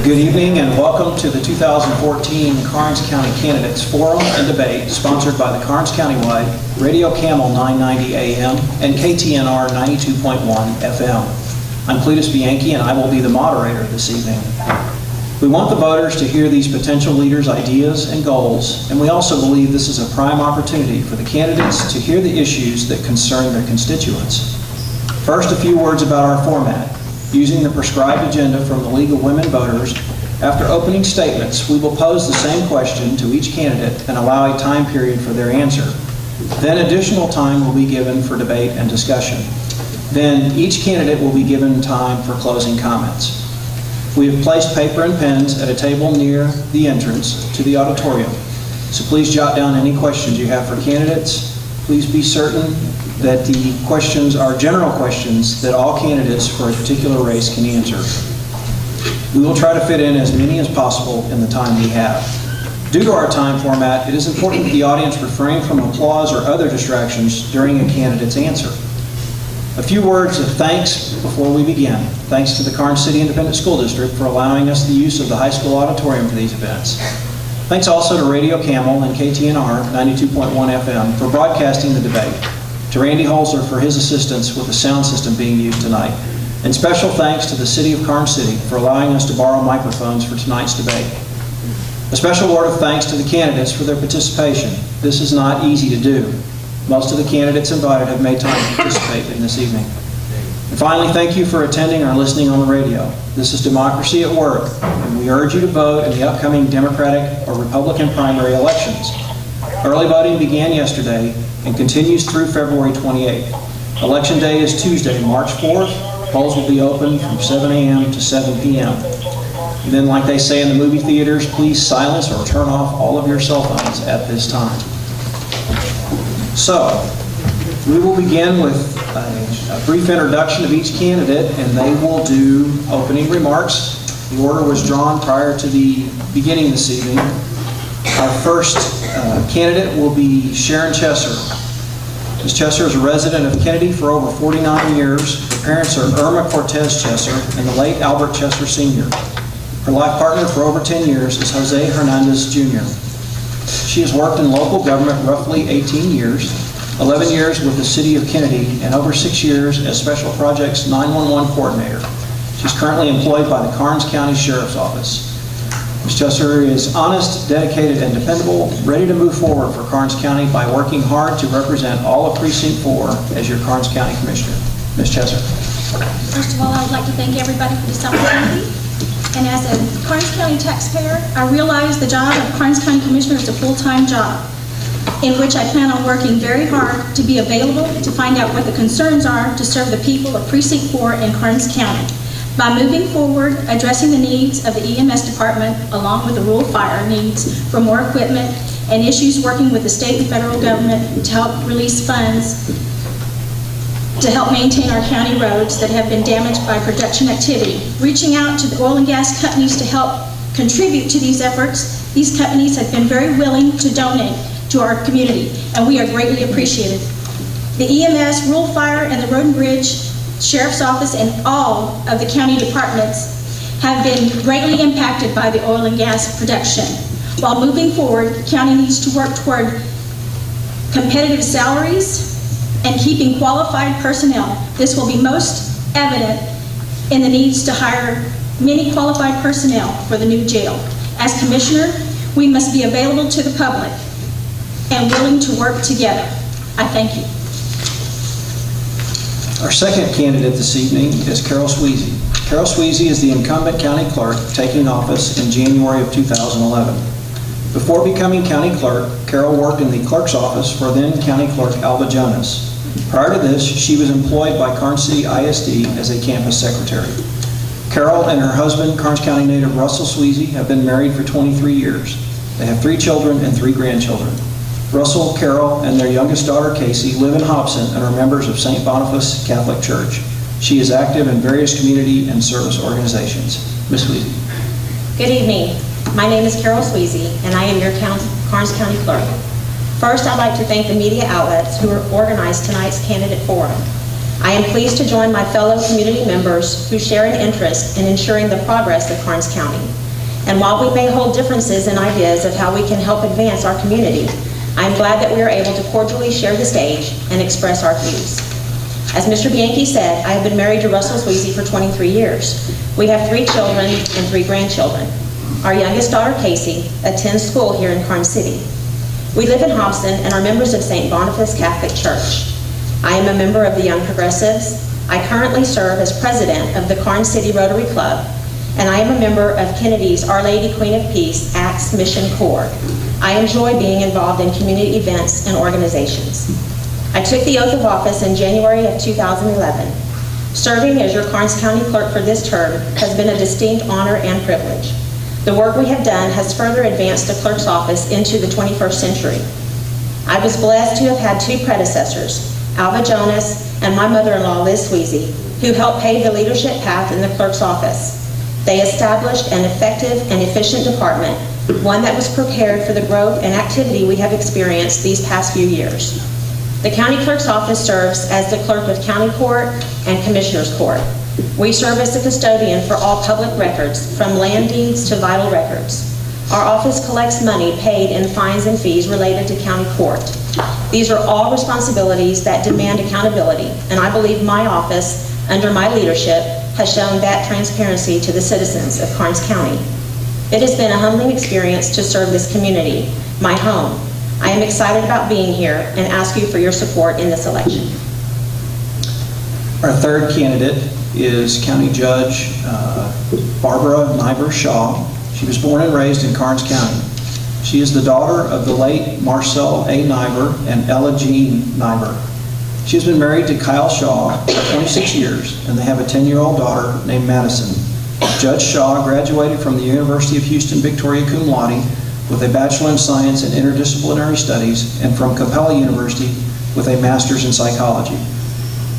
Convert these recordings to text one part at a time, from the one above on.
Good evening and welcome to the 2014 Karnes County Candidates Forum and Debate sponsored by the Karnes Countywide, Radio Camel 990 AM and KTNR 92.1 FM. I'm Cletus Bianchi and I will be the moderator this evening. We want the voters to hear these potential leaders' ideas and goals, and we also believe this is a prime opportunity for the candidates to hear the issues that concern their constituents. First, a few words about our format. Using the prescribed agenda from the League of Women Voters, after opening statements, we will pose the same question to each candidate and allow a time period for their answer. Then additional time will be given for debate and discussion. Then each candidate will be given time for closing comments. We have placed paper and pens at a table near the entrance to the auditorium. So please jot down any questions you have for candidates. Please be certain that the questions are general questions that all candidates for a particular race can answer. We will try to fit in as many as possible in the time we have. Due to our time format, it is important that the audience refrain from applause or other distractions during a candidate's answer. A few words of thanks before we begin. Thanks to the Karnes City Independent School District for allowing us the use of the high school auditorium for these events. Thanks also to Radio Camel and KTNR 92.1 FM for broadcasting the debate. To Randy Holzer for his assistance with the sound system being used tonight. And special thanks to the City of Karnes City for allowing us to borrow microphones for tonight's debate. A special word of thanks to the candidates for their participation. This is not easy to do. Most of the candidates invited have made time to participate in this evening. And finally, thank you for attending or listening on the radio. This is democracy at work, and we urge you to vote in the upcoming Democratic or Republican primary elections. Early voting began yesterday and continues through February 28th. Election day is Tuesday, March 4th. Polls will be open from 7 a.m. to 7 p.m. And then, like they say in the movie theaters, please silence or turn off all of your cell phones at this time. So, we will begin with a brief introduction of each candidate, and they will do opening remarks. The order was drawn prior to the beginning this evening. Our first candidate will be Sharon Chesser. Ms. Chesser is a resident of Kennedy for over 49 years. Her parents are Irma Cortez Chesser and the late Albert Chesser Sr. Her life partner for over 10 years is Jose Hernandez Jr. She has worked in local government roughly 18 years, 11 years with the City of Kennedy, and over 6 years as Special Projects 911 Coordinator. She's currently employed by the Karnes County Sheriff's Office. Ms. Chesser is honest, dedicated, and dependable, ready to move forward for Karnes County by working hard to represent all of Precinct 4 as your Karnes County Commissioner. Ms. Chesser. First of all, I would like to thank everybody for this opportunity. And as a Karnes County taxpayer, I realize the job of Karnes County Commissioner is a full-time job in which I plan on working very hard to be available to find out what the concerns are to serve the people of Precinct 4 in Karnes County. By moving forward, addressing the needs of the EMS department along with the rural fire needs for more equipment and issues working with the state and federal government to help release funds to help maintain our county roads that have been damaged by production activity. Reaching out to the oil and gas companies to help contribute to these efforts, these companies have been very willing to donate to our community, and we are greatly appreciated. The EMS, rural fire, and the road and bridge Sheriff's Office and all of the county departments have been greatly impacted by the oil and gas production. While moving forward, the county needs to work toward competitive salaries and keeping qualified personnel. This will be most evident in the needs to hire many qualified personnel for the new jail. As Commissioner, we must be available to the public and willing to work together. I thank you. Our second candidate this evening is Carol Sweezy. Carol Sweezy is the incumbent county clerk taking office in January of 2011. Before becoming county clerk, Carol worked in the clerk's office for then county clerk Alba Jonas. Prior to this, she was employed by Karnes City ISD as a campus secretary. Carol and her husband, Karnes County native Russell Sweezy, have been married for 23 years. They have 3 children and 3 grandchildren. Russell, Carol, and their youngest daughter, Casey, live in Hobson and are members of St. Boniface Catholic Church. She is active in various community and service organizations. Ms. Sweezy. Good evening. My name is Carol Sweezy, and I am your Karnes County Clerk. First, I'd like to thank the media outlets who organized tonight's candidate forum. I am pleased to join my fellow community members who share an interest in ensuring the progress of Karnes County. And while we may hold differences in ideas of how we can help advance our community, I am glad that we are able to cordially share the stage and express our views. As Mr. Bianchi said, I have been married to Russell Sweezy for 23 years. We have 3 children and 3 grandchildren. Our youngest daughter, Casey, attends school here in Karnes City. We live in Hobson and are members of St. Boniface Catholic Church. I am a member of the Young Progressives. I currently serve as president of the Karnes City Rotary Club, and I am a member of Kennedy's Our Lady Queen of Peace Acts Mission Corps. I enjoy being involved in community events and organizations. I took the oath of office in January of 2011. Serving as your Karnes County clerk for this term has been a distinct honor and privilege. The work we have done has further advanced the clerk's office into the 21st century. I was blessed to have had 2 predecessors, Alva Jonas and my mother-in-law, Liz Sweezy, who helped pave the leadership path in the clerk's office. They established an effective and efficient department, one that was prepared for the growth and activity we have experienced these past few years. The county clerk's office serves as the clerk of county court and commissioner's court. We serve as the custodian for all public records, from land deeds to vital records. Our office collects money paid in fines and fees related to county court. These are all responsibilities that demand accountability, and I believe my office, under my leadership, has shown that transparency to the citizens of Karnes County. It has been a humbling experience to serve this community, my home. I am excited about being here and ask you for your support in this election. Our third candidate is County Judge Barbara Nyber Shaw. She was born and raised in Karnes County. She is the daughter of the late Marcel A. Nyber and Ella Jean Nyber. She has been married to Kyle Shaw for 26 years, and they have a 10-year-old daughter named Madison. Judge Shaw graduated from the University of Houston Victoria Cum Laude with a Bachelor in Science and Interdisciplinary Studies, and from Capella University with a Master's in Psychology.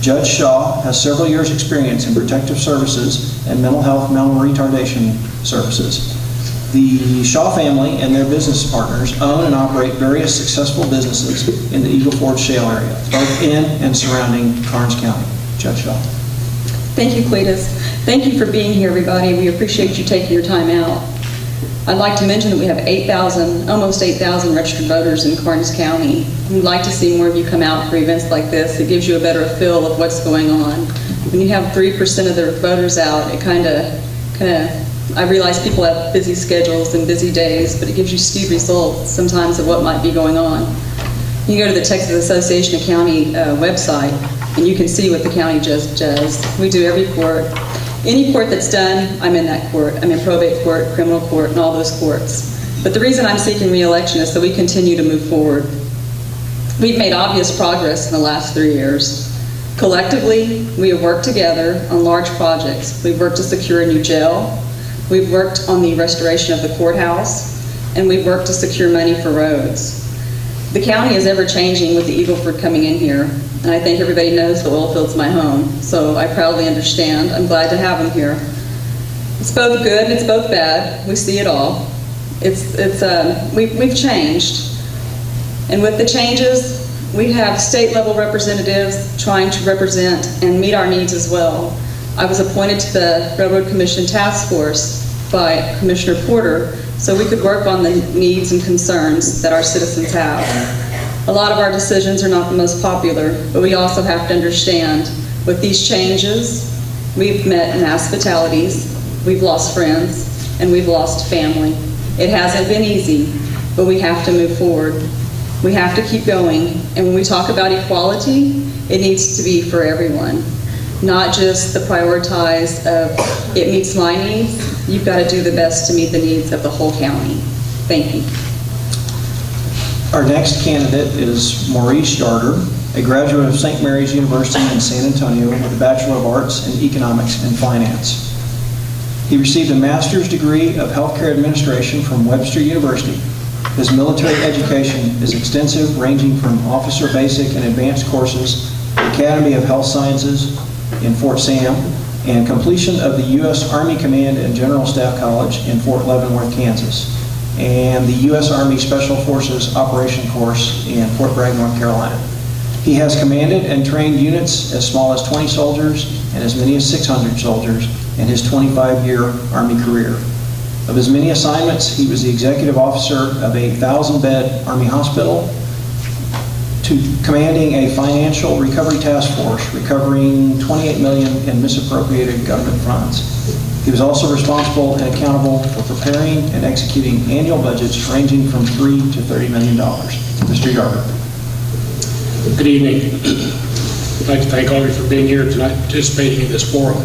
Judge Shaw has several years' experience in protective services and mental health mental retardation services. The Shaw family and their business partners own and operate various successful businesses in the Eagle Ford Shale area, both in and surrounding Karnes County. Judge Shaw. Thank you, Cletus. Thank you for being here, everybody. We appreciate you taking your time out. I'd like to mention that we have almost 8,000 registered voters in Karnes County. We'd like to see more of you come out for events like this. It gives you a better feel of what's going on. When you have 3% of the voters out, it I realize people have busy schedules and busy days, but it gives you skewed results sometimes of what might be going on. You can go to the Texas Association of County website, and you can see what the county judge does. We do every court. Any court that's done, I'm in that court. I'm in probate court, criminal court, and all those courts. But the reason I'm seeking re-election is that we continue to move forward. We've made obvious progress in the last 3 years. Collectively, we have worked together on large projects. We've worked to secure a new jail. We've worked on the restoration of the courthouse, and we've worked to secure money for roads. The county is ever changing with the Eagle Ford coming in here, and I think everybody knows the oil field's my home, so I proudly understand. I'm glad to have them here. It's both good and it's both bad. We see it all. We've changed, and with the changes, we have state-level representatives trying to represent and meet our needs as well. I was appointed to the Railroad Commission Task Force by Commissioner Porter so we could work on the needs and concerns that our citizens have. A lot of our decisions are not the most popular, but we also have to understand with these changes, we've met mass fatalities, we've lost friends, and we've lost family. It hasn't been easy, but we have to move forward. We have to keep going, and when we talk about equality, it needs to be for everyone. Not just the prioritized of it meets my needs. You've got to do the best to meet the needs of the whole county. Thank you. Our next candidate is Maurice Yarder, a graduate of St. Mary's University in San Antonio with a Bachelor of Arts in Economics and Finance. He received a master's degree of healthcare administration from Webster University. His military education is extensive, ranging from officer basic and advanced courses, the Academy of Health Sciences in Fort Sam, and completion of the U.S. Army Command and General Staff College in Fort Leavenworth, Kansas, and the U.S. Army Special Forces Operation Course in Fort Bragg, North Carolina. He has commanded and trained units as small as 20 soldiers and as many as 600 soldiers in his 25-year Army career. Of his many assignments, he was the executive officer of a 1,000-bed Army hospital, to commanding a financial recovery task force recovering $28 million in misappropriated government funds. He was also responsible and accountable for preparing and executing annual budgets ranging from $3 to $30 million. Mr. Yarber. Good evening. I'd like to thank all of you for being here tonight, participating in this forum.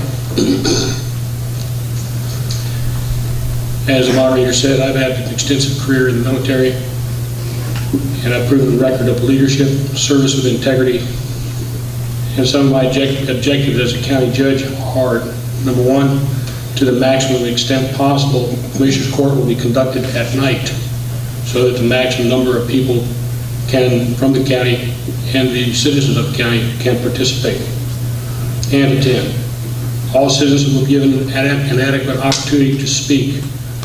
As the moderator said, I've had an extensive career in the military, and I've proven a record of leadership, service with integrity, and some of my objectives as a county judge are, number one, to the maximum extent possible, Commissioners Court will be conducted at night so that the maximum number of people from the county and the citizens of the county can participate and attend. All citizens will be given an adequate opportunity to speak,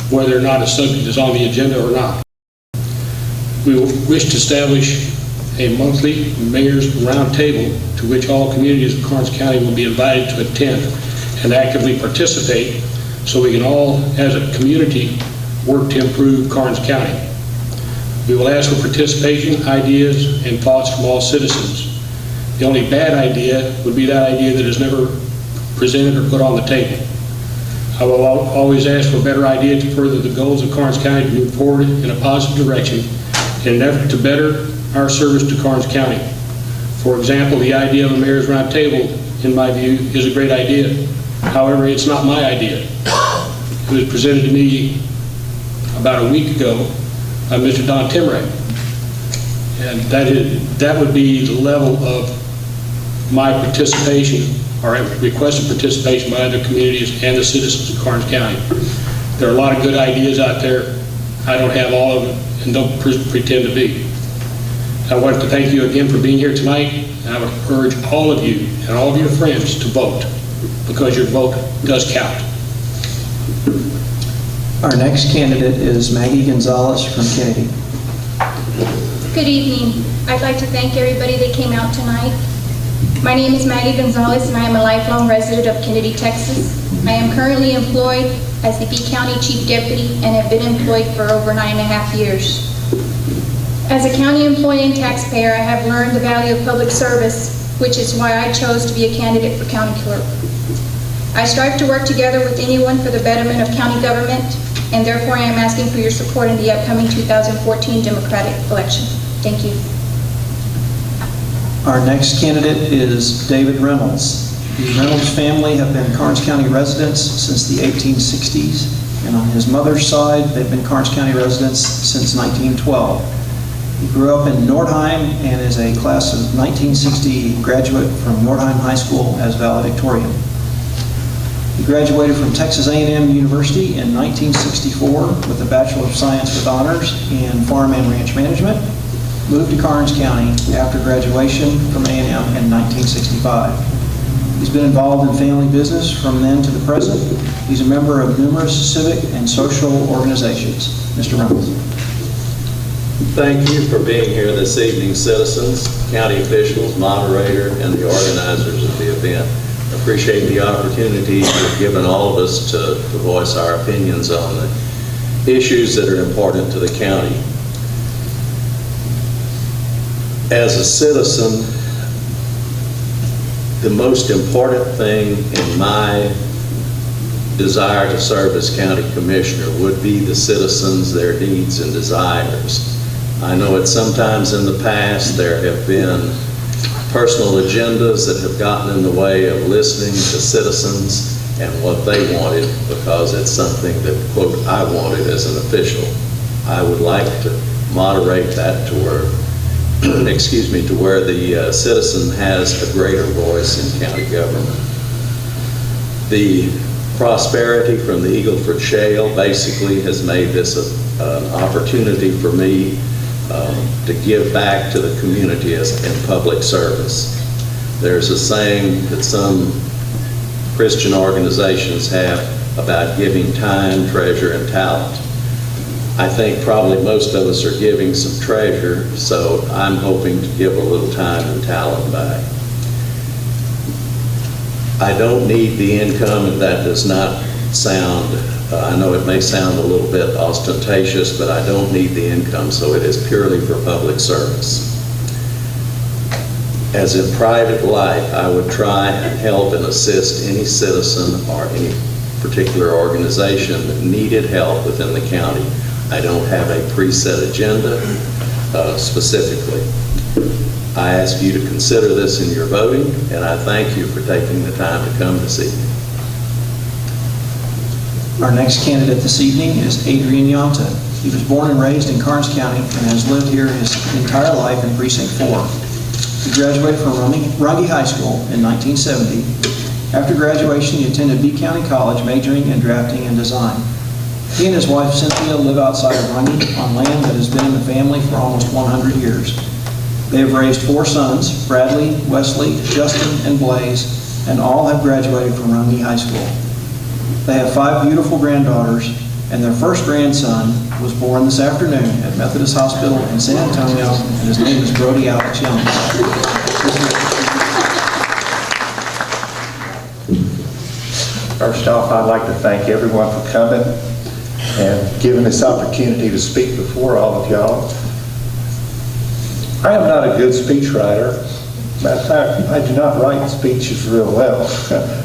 whether or not a subject is on the agenda or not. We wish to establish a monthly mayor's roundtable to which all communities of Karnes County will be invited to attend and actively participate, so we can all, as a community, work to improve Karnes County. We will ask for participation, ideas, and thoughts from all citizens. The only bad idea would be that idea that is never presented or put on the table. I will always ask for a better idea to further the goals of Karnes County to move forward in a positive direction in an effort to better our service to Karnes County. For example, the idea of a mayor's roundtable, in my view, is a great idea. However, it's not my idea. It was presented to me about a week ago by Mr. Don Timray. And that would be the level of my participation, or requested participation by other communities and the citizens of Karnes County. There are a lot of good ideas out there. I don't have all of them and don't pretend to be. I want to thank you again for being here tonight, and I would urge all of you and all of your friends to vote, because your vote does count. Our next candidate is Maggie Gonzalez from Kennedy. Good evening. I'd like to thank everybody that came out tonight. My name is Maggie Gonzalez, and I am a lifelong resident of Kennedy, Texas. I am currently employed as the B County Chief Deputy and have been employed for over 9.5 years. As a county employee and taxpayer, I have learned the value of public service, which is why I chose to be a candidate for county clerk. I strive to work together with anyone for the betterment of county government, and therefore I am asking for your support in the upcoming 2014 Democratic election. Thank you. Our next candidate is David Reynolds. The Reynolds family have been Karnes County residents since the 1860s, and on his mother's side, they've been Karnes County residents since 1912. He grew up in Nordheim and is a class of 1960 graduate from Nordheim High School as valedictorian. He graduated from Texas A&M University in 1964 with a Bachelor of Science with honors in Farm and Ranch Management. Moved to Karnes County after graduation from A&M in 1965. He's been involved in family business from then to the present. He's a member of numerous civic and social organizations. Mr. Reynolds. Thank you for being here this evening, citizens, county officials, moderator, and the organizers of the event. I appreciate the opportunity you've given all of us to voice our opinions on the issues that are important to the county. As a citizen, the most important thing in my desire to serve as county commissioner would be the citizens, their needs and desires. I know that sometimes in the past there have been personal agendas that have gotten in the way of listening to citizens and what they wanted, because it's something that, quote, I wanted as an official. I would like to moderate that to where excuse me, to where the citizen has a greater voice in county government. The prosperity from the Eagle Ford Shale basically has made this an opportunity for me to give back to the community in public service. There's a saying that some Christian organizations have about giving time, treasure, and talent. I think probably most of us are giving some treasure, so I'm hoping to give a little time and talent back. I don't need the income, and that does not sound, I know it may sound a little bit ostentatious, but I don't need the income, so it is purely for public service. As in private life, I would try and help and assist any citizen or any particular organization that needed help within the county. I don't have a preset agenda specifically. I ask you to consider this in your voting, and I thank you for taking the time to come this evening. Our next candidate this evening is Adrian Yonta. He was born and raised in Karnes County and has lived here his entire life in Precinct 4. He graduated from Runge High School in 1970. After graduation, he attended B County College, majoring in drafting and design. He and his wife Cynthia live outside of Runge on land that has been in the family for almost 100 years. They have raised 4 sons, Bradley, Wesley, Justin, and Blaze, and all have graduated from Runge High School. They have 5 beautiful granddaughters, and their first grandson was born this afternoon at Methodist Hospital in San Antonio, and his name is Brody Alex Young. First off, I'd like to thank everyone for coming and giving this opportunity to speak before all of y'all. I am not a good speechwriter. Matter of fact, I do not write speeches real well,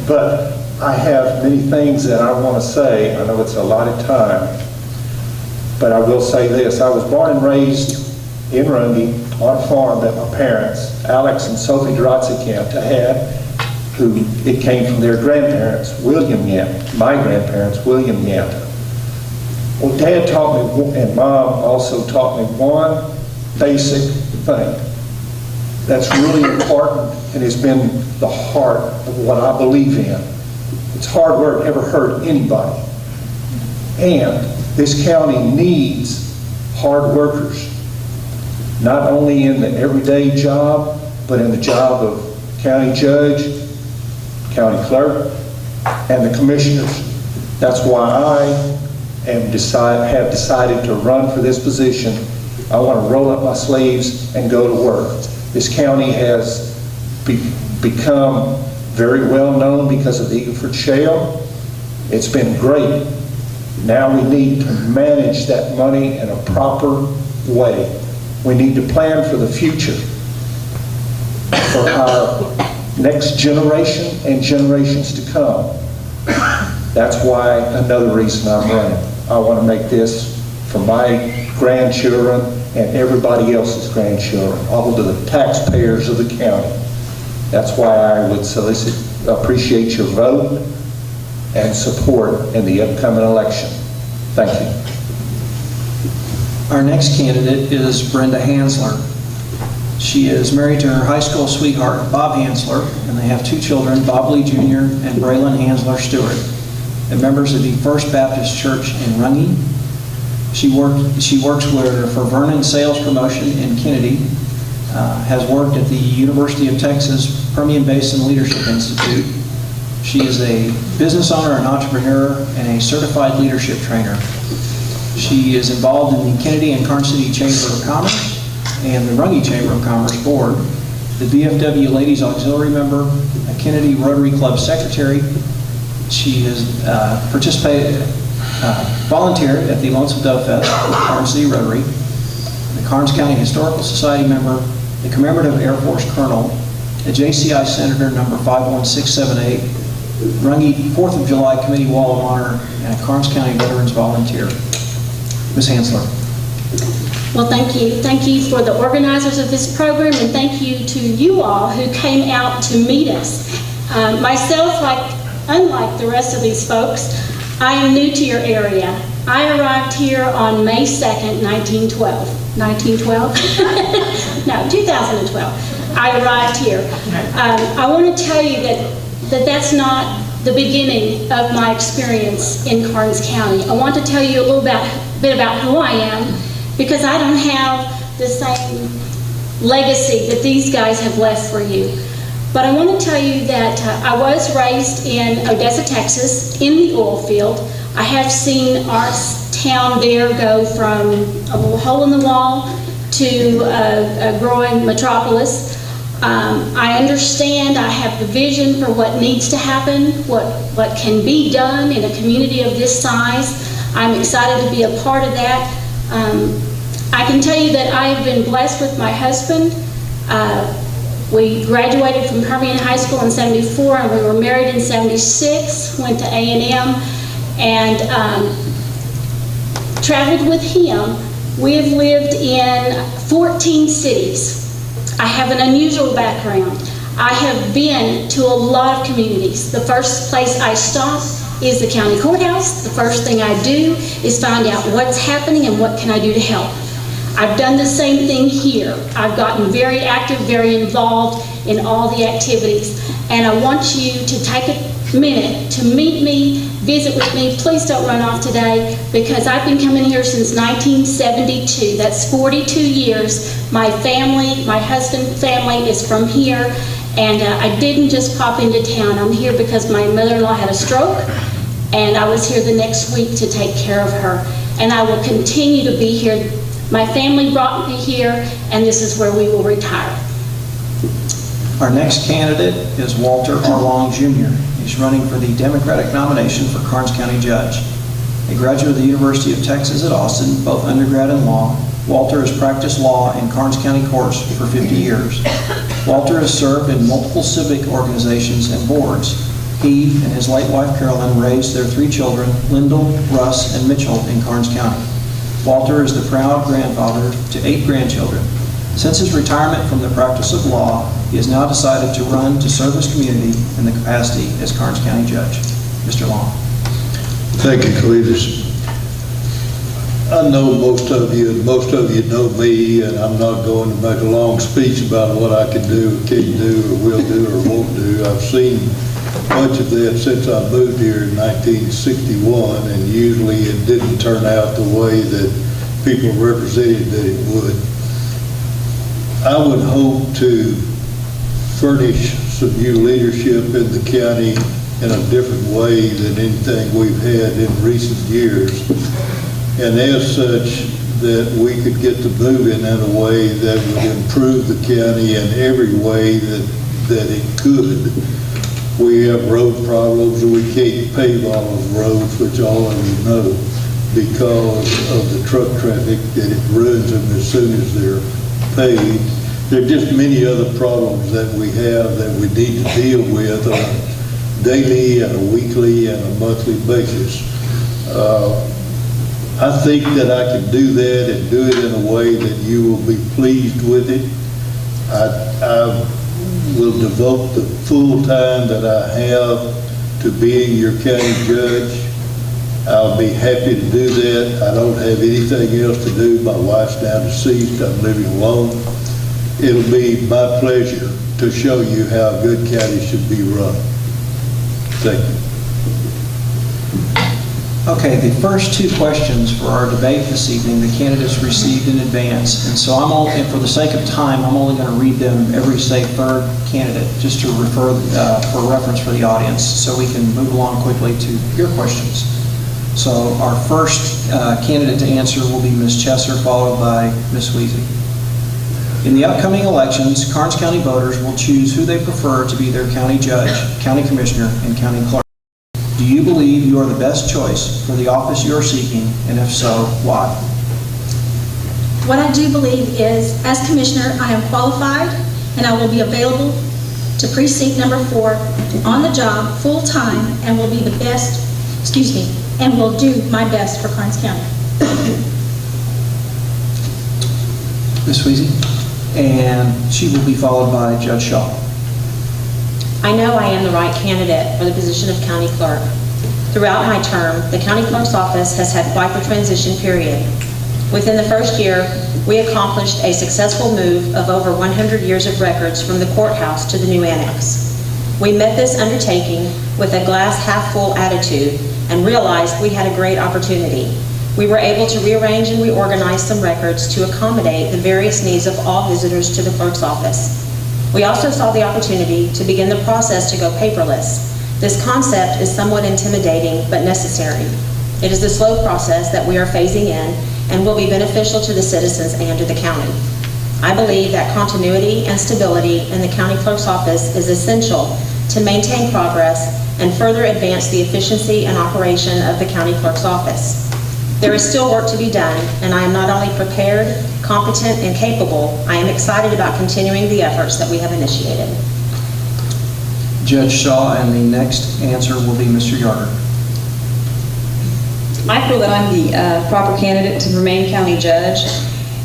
but I have many things that I want to say. I know it's a lot of time, but I will say this. I was born and raised in Runge on a farm that my parents, Alex and Sophie Dratzikamp, had, who it came from their grandparents, William Yamta, my grandparents, William Yamta. Well, Dad taught me, and Mom also taught me one basic thing that's really important and has been the heart of what I believe in. It's hard work, never hurt anybody. And this county needs hard workers, not only in the everyday job, but in the job of county judge, county clerk, and the commissioners. That's why I have decided to run for this position. I want to roll up my sleeves and go to work. This county has become very well known because of the Eagle Ford Shale. It's been great. Now we need to manage that money in a proper way. We need to plan for the future, for our next generation and generations to come. That's why another reason I'm running. I want to make this for my grandchildren and everybody else's grandchildren, all of the taxpayers of the county. That's why I would appreciate your vote and support in the upcoming election. Thank you. Our next candidate is Brenda Hansler. She is married to her high school sweetheart, Bob Hansler, and they have 2 children, Bob Lee Jr. and Braylon Hansler Stewart. They're members of the First Baptist Church in Runge. She works for Vernon Sales Promotion in Kennedy, has worked at the University of Texas Permian Basin Leadership Institute. She is a business owner and entrepreneur and a certified leadership trainer. She is involved in the Kennedy and Karnes City Chamber of Commerce and the Runge Chamber of Commerce Board, the VFW Ladies Auxiliary member, a Kennedy Rotary Club secretary. She has volunteered at the Lonesome Dove Fest, Karnes City Rotary, the Karnes County Historical Society member, the Commemorative Air Force Colonel, a JCI Senator number 51678, Runge 4th of July Committee Wall of Honor, and a Karnes County Veterans Volunteer. Ms. Hansler. Well, thank you. Thank you for the organizers of this program, and thank you to you all who came out to meet us. Myself, unlike the rest of these folks, I am new to your area. I arrived here on May 2nd, 1912. 1912? No, 2012. I arrived here. I want to tell you that that's not the beginning of my experience in Karnes County. I want to tell you a little bit about who I am, because I don't have the same legacy that these guys have left for you. But I want to tell you that I was raised in Odessa, Texas, in the oil field. I have seen our town there go from a little hole in the wall to a growing metropolis. I understand, I have the vision for what needs to happen, what can be done in a community of this size. I'm excited to be a part of that. I can tell you that I have been blessed with my husband. We graduated from Permian High School in '74, and we were married in '76, went to A&M, and traveled with him. We have lived in 14 cities. I have an unusual background. I have been to a lot of communities. The first place I stop is the county courthouse. The first thing I do is find out what's happening and what can I do to help. I've done the same thing here. I've gotten very active, very involved in all the activities. And I want you to take a minute to meet me, visit with me. Please don't run off today, because I've been coming here since 1972. That's 42 years. My family, my husband's family is from here. And I didn't just pop into town. I'm here because my mother-in-law had a stroke, and I was here the next week to take care of her. And I will continue to be here. My family brought me here, and this is where we will retire. Our next candidate is Walter R. Long, Jr. He's running for the Democratic nomination for Karnes County Judge. A graduate of the University of Texas at Austin, both undergrad and law, Walter has practiced law in Karnes County courts for 50 years. Walter has served in multiple civic organizations and boards. He and his late wife Carolyn raised their 3 children, Lyndall, Russ, and Mitchell, in Karnes County. Walter is the proud grandfather to 8 grandchildren. Since his retirement from the practice of law, he has now decided to run to serve his community in the capacity as Karnes County Judge. Mr. Long. Thank you, Cletus. I know most of you know me, and I'm not going to make a long speech about what I can do, or can't do, or will do, or won't do. I've seen much of that since I moved here in 1961, and usually it didn't turn out the way that people represented that it would. I would hope to furnish some new leadership in the county in a different way than anything we've had in recent years. And as such, that we could get to moving in a way that would improve the county in every way that it could. We have road problems, and we can't pave all those roads, which all of you know, because of the truck traffic that it runs them as soon as they're paved. There are just many other problems that we have that we need to deal with on a daily and a weekly and a monthly basis. I think that I can do that and do it in a way that you will be pleased with it. I will devote the full time that I have to being your county judge. I'll be happy to do that. I don't have anything else to do. My wife's now deceased. I'm living alone. It'll be my pleasure to show you how a good county should be run. Thank you. Okay, the first 2 questions for our debate this evening, the candidates received in advance, and so and for the sake of time, I'm only going to read them every, say, 3rd candidate, just to refer for reference for the audience, so we can move along quickly to your questions. So our first candidate to answer will be Ms. Chesser, followed by Ms. Weezy. In the upcoming elections, Karnes County voters will choose who they prefer to be their county judge, county commissioner, and county clerk. Do you believe you are the best choice for the office you are seeking, and if so, why? What I do believe is, as commissioner, I am qualified, and I will be available to precinct number 4 on the job, full-time, and will be the best, and will do my best for Karnes County. Ms. Weezy? And she will be followed by Judge Shaw. I know I am the right candidate for the position of county clerk. Throughout my term, the county clerk's office has had quite the transition period. Within the first year, we accomplished a successful move of over 100 years of records from the courthouse to the new annex. We met this undertaking with a glass half full attitude and realized we had a great opportunity. We were able to rearrange and reorganize some records to accommodate the various needs of all visitors to the clerk's office. We also saw the opportunity to begin the process to go paperless. This concept is somewhat intimidating, but necessary. It is a slow process that we are phasing in and will be beneficial to the citizens and to the county. I believe that continuity and stability in the county clerk's office is essential to maintain progress and further advance the efficiency and operation of the county clerk's office. There is still work to be done, and I am not only prepared, competent, and capable, I am excited about continuing the efforts that we have initiated. Judge Shaw, and the next answer will be Mr. Yarder. I feel that I'm the proper candidate to remain county judge,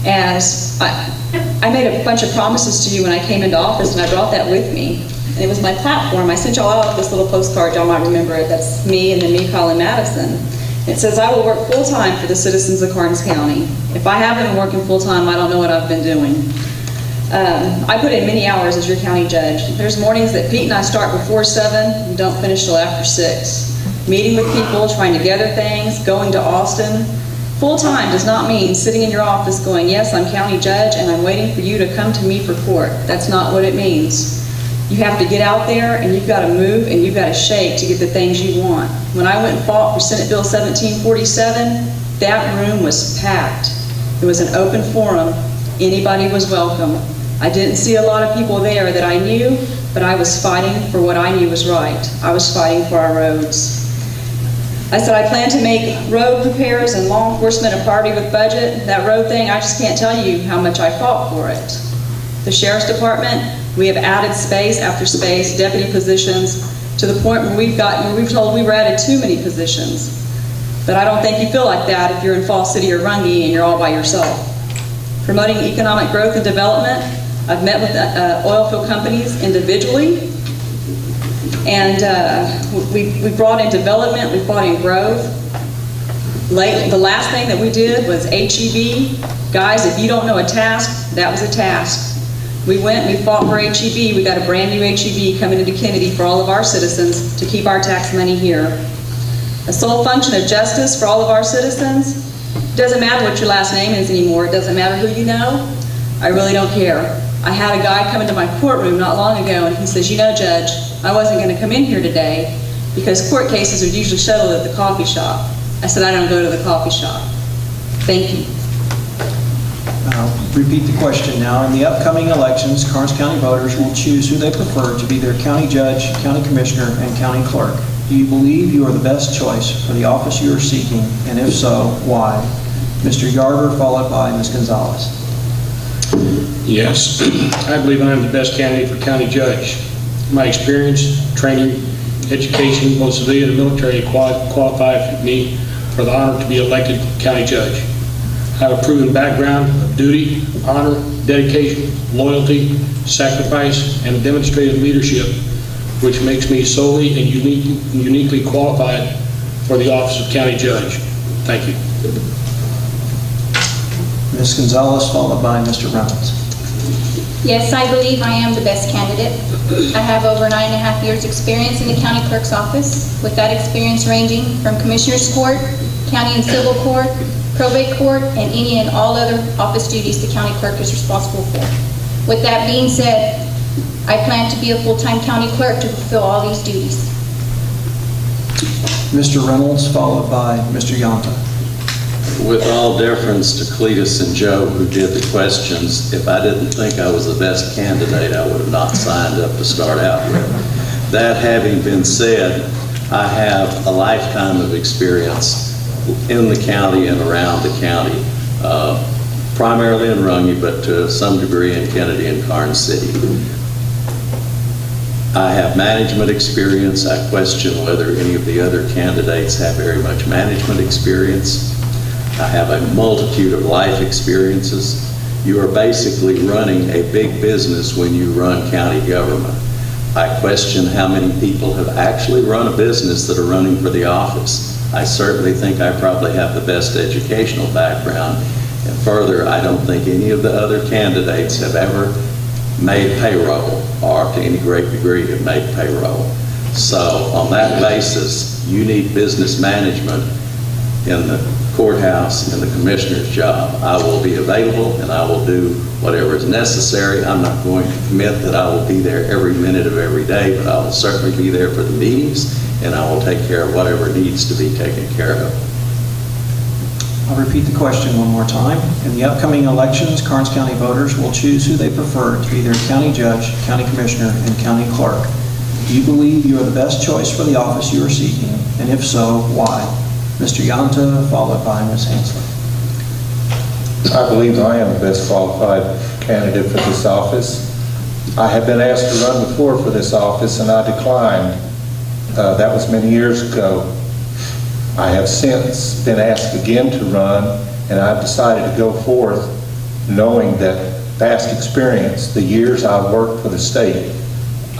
as I made a bunch of promises to you when I came into office, and I brought that with me. And it was my platform. I sent y'all out this little postcard, y'all might remember it. That's me and then me, Colin Madison. It says, I will work full-time for the citizens of Karnes County. If I haven't been working full-time, I don't know what I've been doing. I put in many hours as your county judge. There's mornings that Pete and I start before 7 and don't finish till after 6. Meeting with people, trying to gather things, going to Austin. Full-time does not mean sitting in your office going, yes, I'm county judge and I'm waiting for you to come to me for court. That's not what it means. You have to get out there and you've got to move and you've got to shake to get the things you want. When I went and fought for Senate Bill 1747, that room was packed. It was an open forum. Anybody was welcome. I didn't see a lot of people there that I knew, but I was fighting for what I knew was right. I was fighting for our roads. I said I plan to make road repairs and law enforcement a priority with budget. That road thing, I just can't tell you how much I fought for it. The Sheriff's Department, we have added space after space, deputy positions, to the point where we've told we were added too many positions. But I don't think you feel like that if you're in Falls City or Runge and you're all by yourself. Promoting economic growth and development, I've met with oil field companies individually, and we brought in development, we brought in growth. The last thing that we did was HEB. Guys, if you don't know a task, that was a task. We went and we fought for HEB. We got a brand new HEB coming into Kennedy for all of our citizens to keep our tax money here. A sole function of justice for all of our citizens. It doesn't matter what your last name is anymore. It doesn't matter who you know. I really don't care. I had a guy come into my courtroom not long ago and he says, you know, Judge, I wasn't going to come in here today because court cases are usually settled at the coffee shop. I said, I don't go to the coffee shop. Thank you. I'll repeat the question now. In the upcoming elections, Karnes County voters will choose who they prefer to be their county judge, county commissioner, and county clerk. Do you believe you are the best choice for the office you are seeking, and if so, why? Mr. Yarder, followed by Ms. Gonzalez. Yes, I believe I am the best candidate for county judge. My experience, training, education, both civilian and military, qualified me for the honor to be elected county judge. I have a proven background of duty, honor, dedication, loyalty, sacrifice, and demonstrated leadership, which makes me solely and uniquely qualified for the office of county judge. Thank you. Ms. Gonzalez, followed by Mr. Reynolds. Yes, I believe I am the best candidate. I have over 9.5 years experience in the county clerk's office, with that experience ranging from commissioner's court, county and civil court, probate court, and any and all other office duties the county clerk is responsible for. With that being said, I plan to be a full-time county clerk to fulfill all these duties. Mr. Reynolds, followed by Mr. Yonta. With all deference to Cletus and Joe, who did the questions, if I didn't think I was the best candidate, I would have not signed up to start out with. That having been said, I have a lifetime of experience in the county and around the county, primarily in Runge, but to some degree in Kennedy and Karnes City. I have management experience. I question whether any of the other candidates have very much management experience. I have a multitude of life experiences. You are basically running a big business when you run county government. I question how many people have actually run a business that are running for the office. I certainly think I probably have the best educational background. And further, I don't think any of the other candidates have ever made payroll or to any great degree have made payroll. So on that basis, you need business management in the courthouse and the commissioner's job. I will be available and I will do whatever is necessary. I'm not going to commit that I will be there every minute of every day, but I will certainly be there for the meetings and I will take care of whatever needs to be taken care of. I'll repeat the question one more time. In the upcoming elections, Karnes County voters will choose who they prefer to be their county judge, county commissioner, and county clerk. Do you believe you are the best choice for the office you are seeking? And if so, why? Mr. Yanta, followed by Ms. Hansler. I believe I am the best qualified candidate for this office. I have been asked to run before for this office, and I declined. That was many years ago. I have since been asked again to run, and I've decided to go forth knowing that past experience, the years I've worked for the state.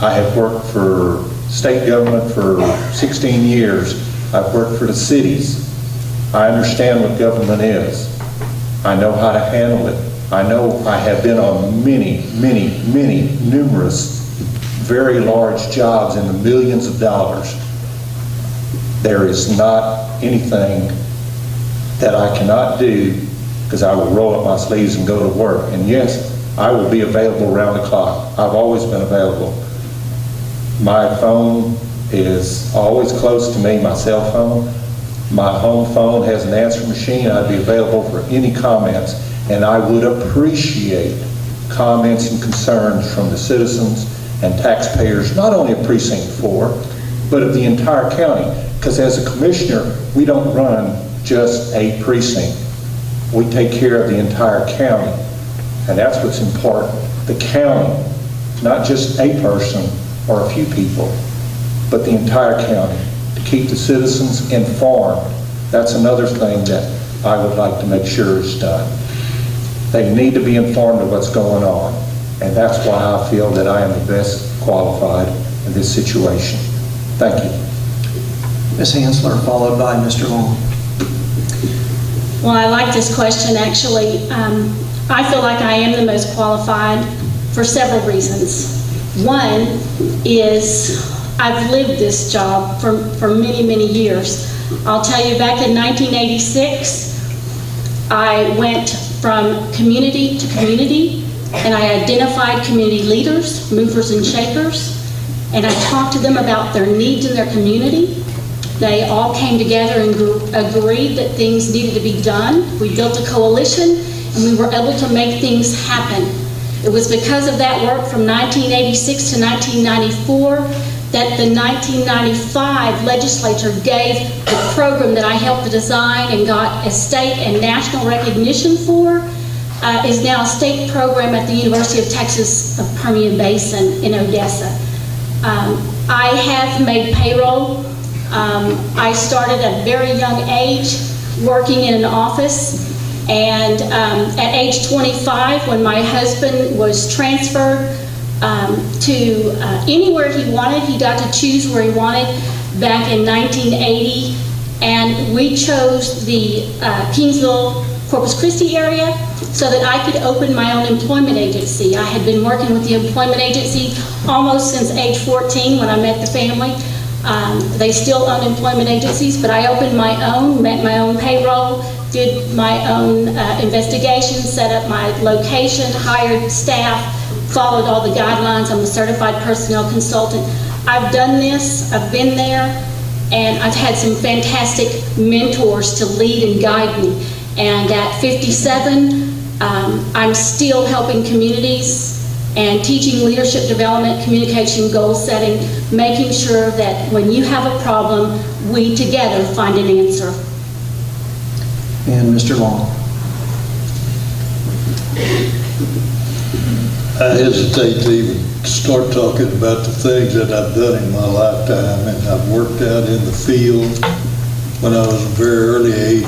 I have worked for state government for 16 years. I've worked for the cities. I understand what government is. I know how to handle it. I know I have been on numerous, very large jobs in the millions of dollars. There is not anything that I cannot do because I will roll up my sleeves and go to work. And yes, I will be available around the clock. I've always been available. My phone is always close to me, my cell phone. My home phone has an answer machine. I'd be available for any comments, and I would appreciate comments and concerns from the citizens and taxpayers, not only of Precinct 4, but of the entire county. Because as a commissioner, we don't run just a precinct. We take care of the entire county, and that's what's important. The county, not just a person or a few people, but the entire county, to keep the citizens informed. That's another thing that I would like to make sure is done. They need to be informed of what's going on, and that's why I feel that I am the best qualified in this situation. Thank you. Ms. Hansler, followed by Mr. Long. Well, I like this question, actually. I feel like I am the most qualified for several reasons. One is I've lived this job for many, many years. I'll tell you, back in 1986, I went from community to community, and I identified community leaders, movers and shakers, and I talked to them about their needs in their community. They all came together and agreed that things needed to be done. We built a coalition, and we were able to make things happen. It was because of that work from 1986 to 1994 that the 1995 legislature gave the program that I helped to design and got a state and national recognition for, is now a state program at the University of Texas of Permian Basin in Odessa. I have made payroll. I started at a very young age working in an office, and at age 25, when my husband was transferred to anywhere he wanted, he got to choose where he wanted back in 1980, and we chose the Kingsville, Corpus Christi area so that I could open my own employment agency. I had been working with the employment agency almost since age 14 when I met the family. They still own employment agencies, but I opened my own, met my own payroll, did my own investigation, set up my location, hired staff, followed all the guidelines. I'm a certified personnel consultant. I've done this, I've been there, and I've had some fantastic mentors to lead and guide me. And at 57, I'm still helping communities and teaching leadership development, communication, goal setting, making sure that when you have a problem, we together find an answer. And Mr. Long. I hesitate to even start talking about the things that I've done in my lifetime, and I've worked out in the field when I was a very early age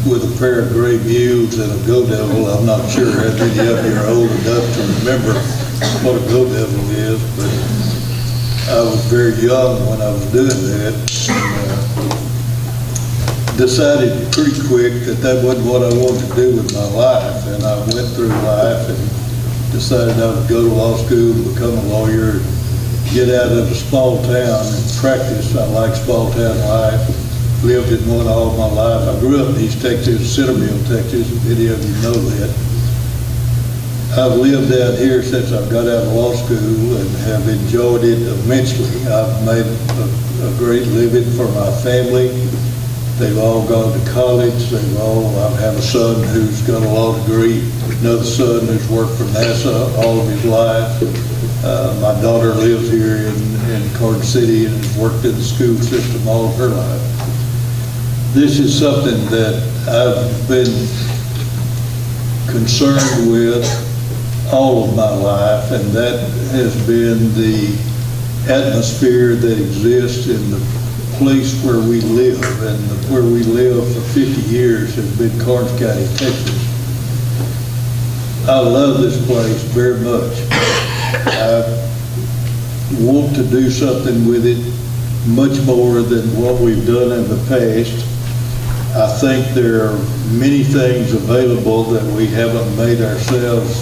with a pair of gray mules and a go devil. I'm not sure how many of you are old enough to remember what a go devil is, but I was very young when I was doing that. Decided pretty quick that that wasn't what I wanted to do with my life, and I went through life and decided I would go to law school, become a lawyer, get out of a small town and practice. I like small town life. Lived in one all my life. I grew up in East Texas, Centerville, Texas. Many of you know that. I've lived out here since I got out of law school and have enjoyed it immensely. I've made a great living for my family. They've all gone to college. I have a son who's got a law degree, another son who's worked for NASA all of his life. My daughter lives here in Karnes City and has worked in the school system all of her life. This is something that I've been concerned with all of my life, and that has been the atmosphere that exists in the place where we live, and where we live for 50 years has been Karnes County, Texas. I love this place very much. I want to do something with it much more than what we've done in the past. I think there are many things available that we haven't made ourselves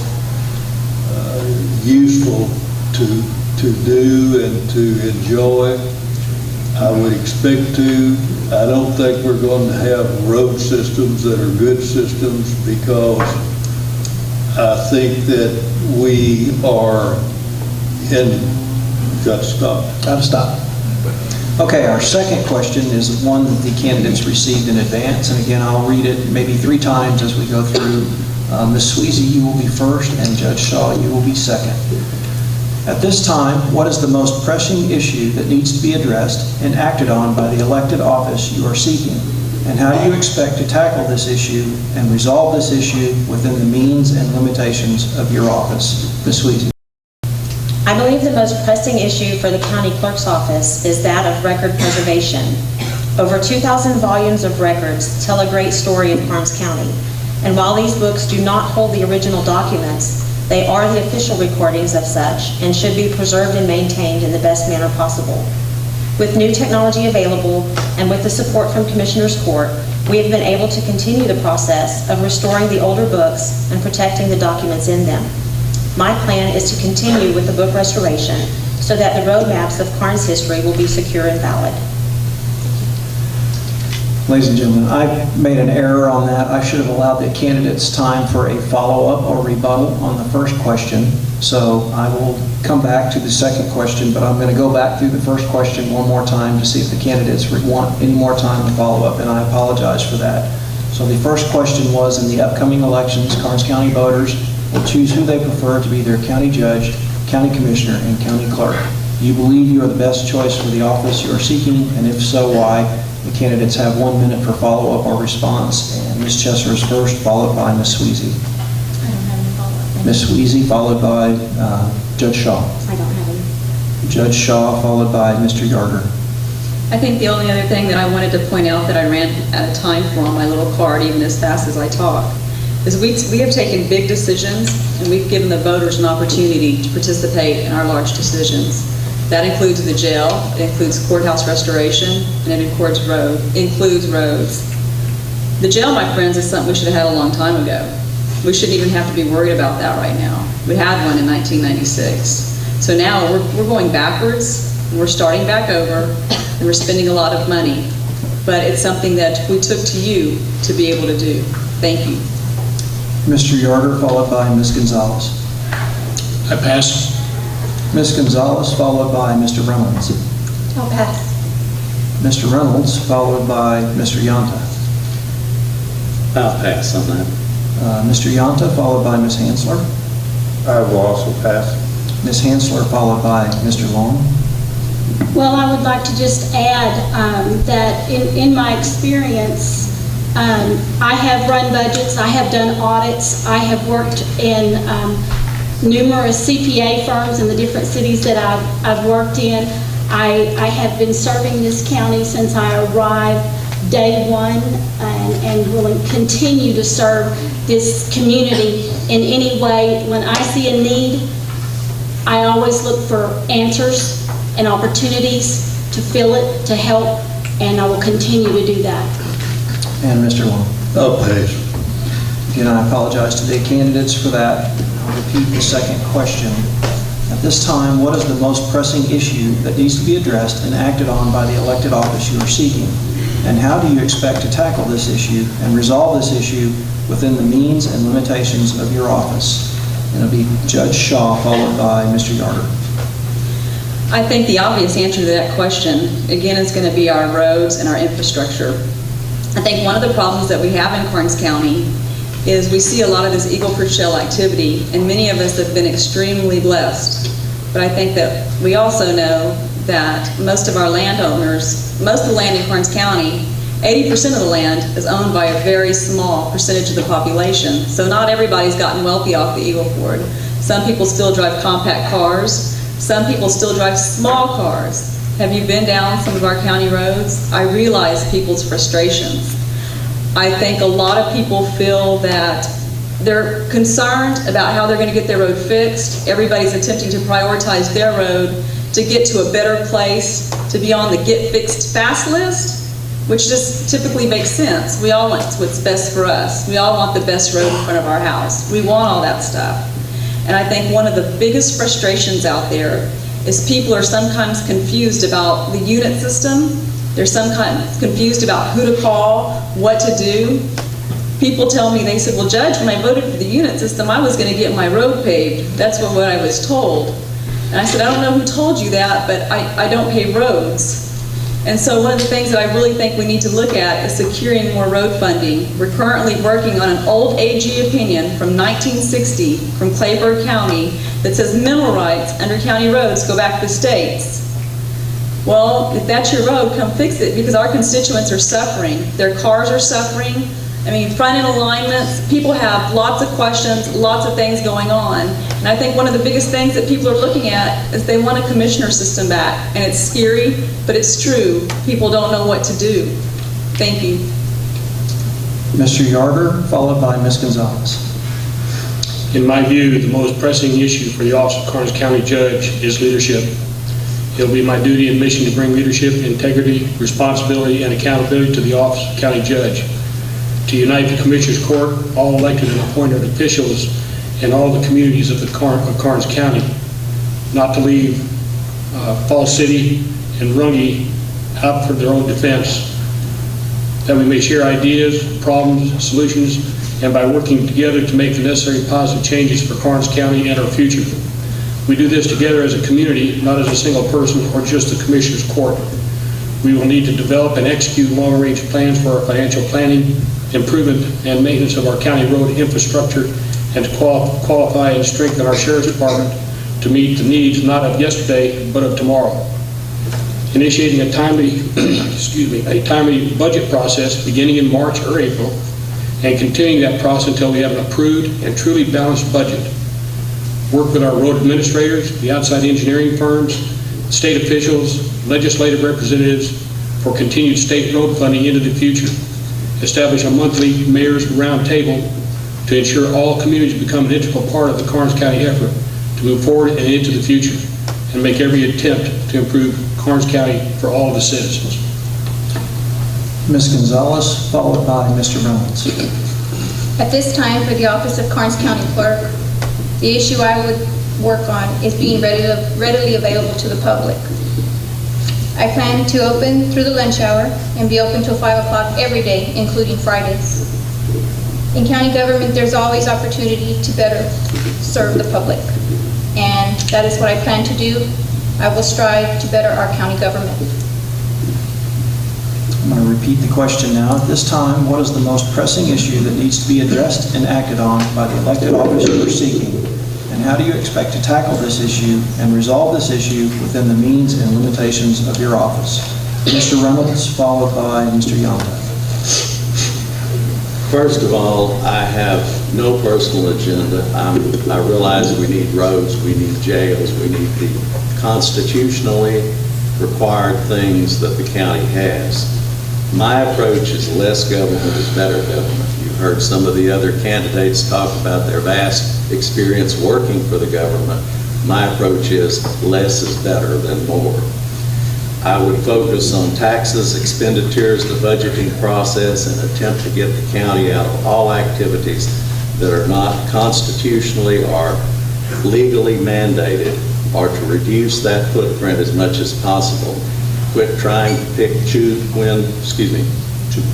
useful to do and to enjoy. I would expect to. I don't think we're going to have road systems that are good systems, because I think that we are got to stop. Got to stop. Okay, our second question is one that the candidates received in advance, and again, I'll read it maybe 3 times as we go through. Ms. Sweezy, you will be first, and Judge Shaw, you will be second. At this time, what is the most pressing issue that needs to be addressed and acted on by the elected office you are seeking? And how do you expect to tackle this issue and resolve this issue within the means and limitations of your office? Ms. Sweezy. I believe the most pressing issue for the county clerk's office is that of record preservation. Over 2,000 volumes of records tell a great story of Karnes County, and while these books do not hold the original documents, they are the official recordings of such and should be preserved and maintained in the best manner possible. With new technology available and with the support from Commissioner's Court, we have been able to continue the process of restoring the older books and protecting the documents in them. My plan is to continue with the book restoration so that the roadmaps of Karnes history will be secure and valid. Ladies and gentlemen, I made an error on that. I should have allowed the candidates time for a follow-up or rebuttal on the first question. So I will come back to the second question, but I'm going to go back through the first question one more time to see if the candidates want any more time to follow up, and I apologize for that. So the first question was, in the upcoming elections, Karnes County voters will choose who they prefer to be their county judge, county commissioner, and county clerk. Do you believe you are the best choice for the office you are seeking, and if so, why? The candidates have 1 minute for follow-up or response, and Ms. Chesser is first, followed by Ms. Sweezy. I don't have any follow-up. Ms. Sweezy, followed by Judge Shaw. I don't have any. Judge Shaw, followed by Mr. Yarder. I think the only other thing that I wanted to point out that I ran out of time for on my little card, even as fast as I talk, is we have taken big decisions, and we've given the voters an opportunity to participate in our large decisions. That includes the jail, it includes courthouse restoration, and it includes roads. The jail, my friends, is something we should have had a long time ago. We shouldn't even have to be worried about that right now. We had one in 1996. So now we're going backwards, and we're starting back over, and we're spending a lot of money. But it's something that we took to you to be able to do. Thank you. Mr. Yarder, followed by Ms. Gonzalez. I pass. Ms. Gonzalez, followed by Mr. Reynolds. I'll pass. Mr. Reynolds, followed by Mr. Yonta. I'll pass on that. Mr. Yonta, followed by Ms. Hansler. I will also pass. Ms. Hansler, followed by Mr. Long. Well, I would like to just add that in my experience, I have run budgets, I have done audits, I have worked in numerous CPA firms in the different cities that I've worked in. I have been serving this county since I arrived day one, and will continue to serve this community in any way. When I see a need, I always look for answers and opportunities to fill it, to help, and I will continue to do that. And Mr. Long. I'll pass. Again, I apologize to the candidates for that. I'll repeat the second question. At this time, what is the most pressing issue that needs to be addressed and acted on by the elected office you are seeking? And how do you expect to tackle this issue and resolve this issue within the means and limitations of your office? And it'll be Judge Shaw, followed by Mr. Yarder. I think the obvious answer to that question, again, is going to be our roads and our infrastructure. I think one of the problems that we have in Karnes County is we see a lot of this Eagle Fruit Shell activity, and many of us have been extremely blessed. But I think that we also know that most of our landowners, most of the land in Karnes County, 80% of the land is owned by a very small percentage of the population. So not everybody's gotten wealthy off the Eagle Ford. Some people still drive compact cars. Some people still drive small cars. Have you been down some of our county roads? I realize people's frustrations. I think a lot of people feel that they're concerned about how they're going to get their road fixed. Everybody's attempting to prioritize their road to get to a better place, to be on the Get Fixed Fast list, which just typically makes sense. We all want what's best for us. We all want the best road in front of our house. We want all that stuff. And I think one of the biggest frustrations out there is people are sometimes confused about the unit system. They're sometimes confused about who to call, what to do. People tell me, they said, well, Judge, when I voted for the unit system, I was going to get my road paved. That's what I was told. And I said, I don't know who told you that, but I don't pave roads. And so one of the things that I really think we need to look at is securing more road funding. We're currently working on an old AG opinion from 1960 from Clayburgh County that says mineral rights under county roads go back to the states. Well, if that's your road, come fix it, because our constituents are suffering. Their cars are suffering. I mean, front-end alignments, people have lots of questions, lots of things going on. And I think one of the biggest things that people are looking at is they want a commissioner system back. And it's scary, but it's true. People don't know what to do. Thank you. Mr. Yarger, followed by Ms. Gonzalez. In my view, the most pressing issue for the office of Karnes County Judge is leadership. It'll be my duty and mission to bring leadership, integrity, responsibility, and accountability to the office of County Judge, to unite the Commissioners Court, all elected and appointed officials in all the communities of Karnes County, not to leave Falls City and Runge out for their own defense, that we may share ideas, problems, solutions, and by working together to make the necessary positive changes for Karnes County and our future. We do this together as a community, not as a single person or just the Commissioners Court. We will need to develop and execute long-range plans for our financial planning, improvement and maintenance of our county road infrastructure, and to qualify and strengthen our Sheriff's Department to meet the needs not of yesterday, but of tomorrow. Initiating a timely, timely budget process beginning in March or April, and continuing that process until we have an approved and truly balanced budget. Work with our road administrators, the outside engineering firms, state officials, legislative representatives for continued state road funding into the future. Establish a monthly mayor's roundtable to ensure all communities become an integral part of the Karnes County effort to move forward and into the future, and make every attempt to improve Karnes County for all of the citizens. Ms. Gonzalez, followed by Mr. Reynolds. At this time, for the office of Karnes County Clerk, the issue I would work on is being readily available to the public. I plan to open through the lunch hour and be open till 5 o'clock every day, including Fridays. In county government, there's always opportunity to better serve the public, and that is what I plan to do. I will strive to better our county government. I'm going to repeat the question now. At this time, what is the most pressing issue that needs to be addressed and acted on by the elected office you are seeking? And how do you expect to tackle this issue and resolve this issue within the means and limitations of your office? Mr. Reynolds, followed by Mr. Yonta. First of all, I have no personal agenda. I realize we need roads, we need jails, we need the constitutionally required things that the county has. My approach is less government is better government. You've heard some of the other candidates talk about their vast experience working for the government. My approach is less is better than more. I would focus on taxes, expenditures, the budgeting process, and attempt to get the county out of all activities that are not constitutionally or legally mandated, or to reduce that footprint as much as possible. Quit trying to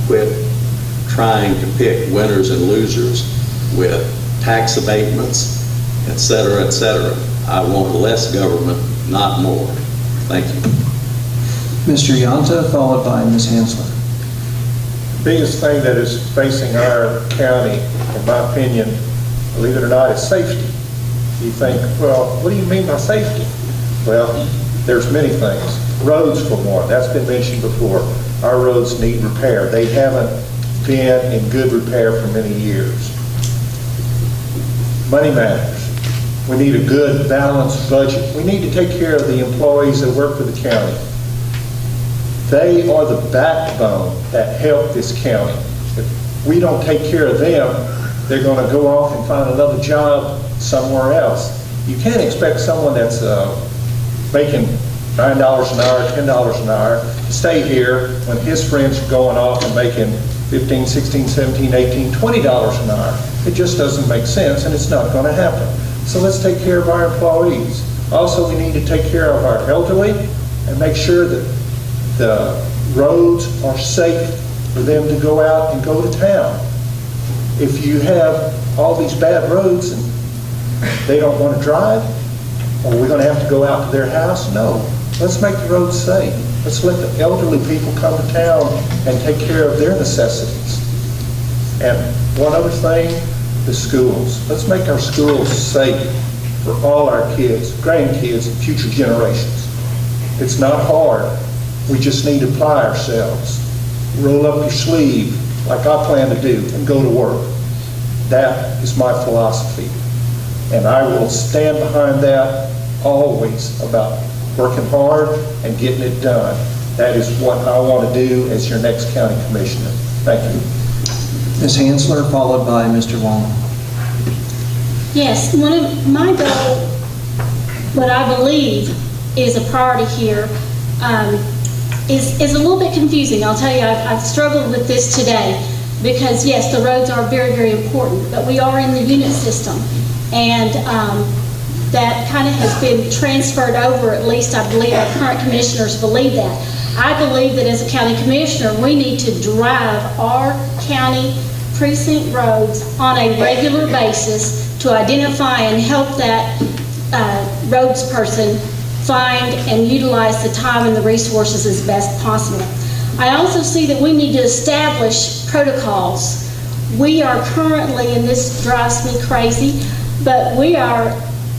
quit trying to pick winners and losers with tax abatements, et cetera, et cetera. I want less government, not more. Thank you. Mr. Yonta, followed by Ms. Hansler. biggest thing that is facing our county, in my opinion, believe it or not, is safety. You think, well, what do you mean by safety? Well, there's many things. Roads, for one, that's been mentioned before. Our roads need repair. They haven't been in good repair for many years. Money matters. We need a good, balanced budget. We need to take care of the employees that work for the county. They are the backbone that help this county. If we don't take care of them, they're going to go off and find another job somewhere else. You can't expect someone that's making $9 an hour, $10 an hour to stay here when his friends are going off and making $15, $16, $17, $18, $20 an hour. It just doesn't make sense, and it's not going to happen. So let's take care of our employees. Also, we need to take care of our elderly and make sure that the roads are safe for them to go out and go to town. If you have all these bad roads and they don't want to drive, or we're going to have to go out to their house, no. Let's make the roads safe. Let's let the elderly people come to town and take care of their necessities. And one other thing, the schools. Let's make our schools safe for all our kids, grandkids, and future generations. It's not hard. We just need to apply ourselves. Roll up your sleeve, like I plan to do, and go to work. That is my philosophy. And I will stand behind that always, about working hard and getting it done. That is what I want to do as your next county commissioner. Thank you. Ms. Hansler, followed by Mr. Long. Yes, one of my goal, what I believe is a priority here, is a little bit confusing. I'll tell you, I've struggled with this today because, yes, the roads are very, very important, but we are in the unit system, and that kind of has been transferred over, at least I believe our current commissioners believe that. I believe that as a county commissioner, we need to drive our county precinct roads on a regular basis to identify and help that roads person find and utilize the time and the resources as best possible. I also see that we need to establish protocols. We are currently, and this drives me crazy, but we are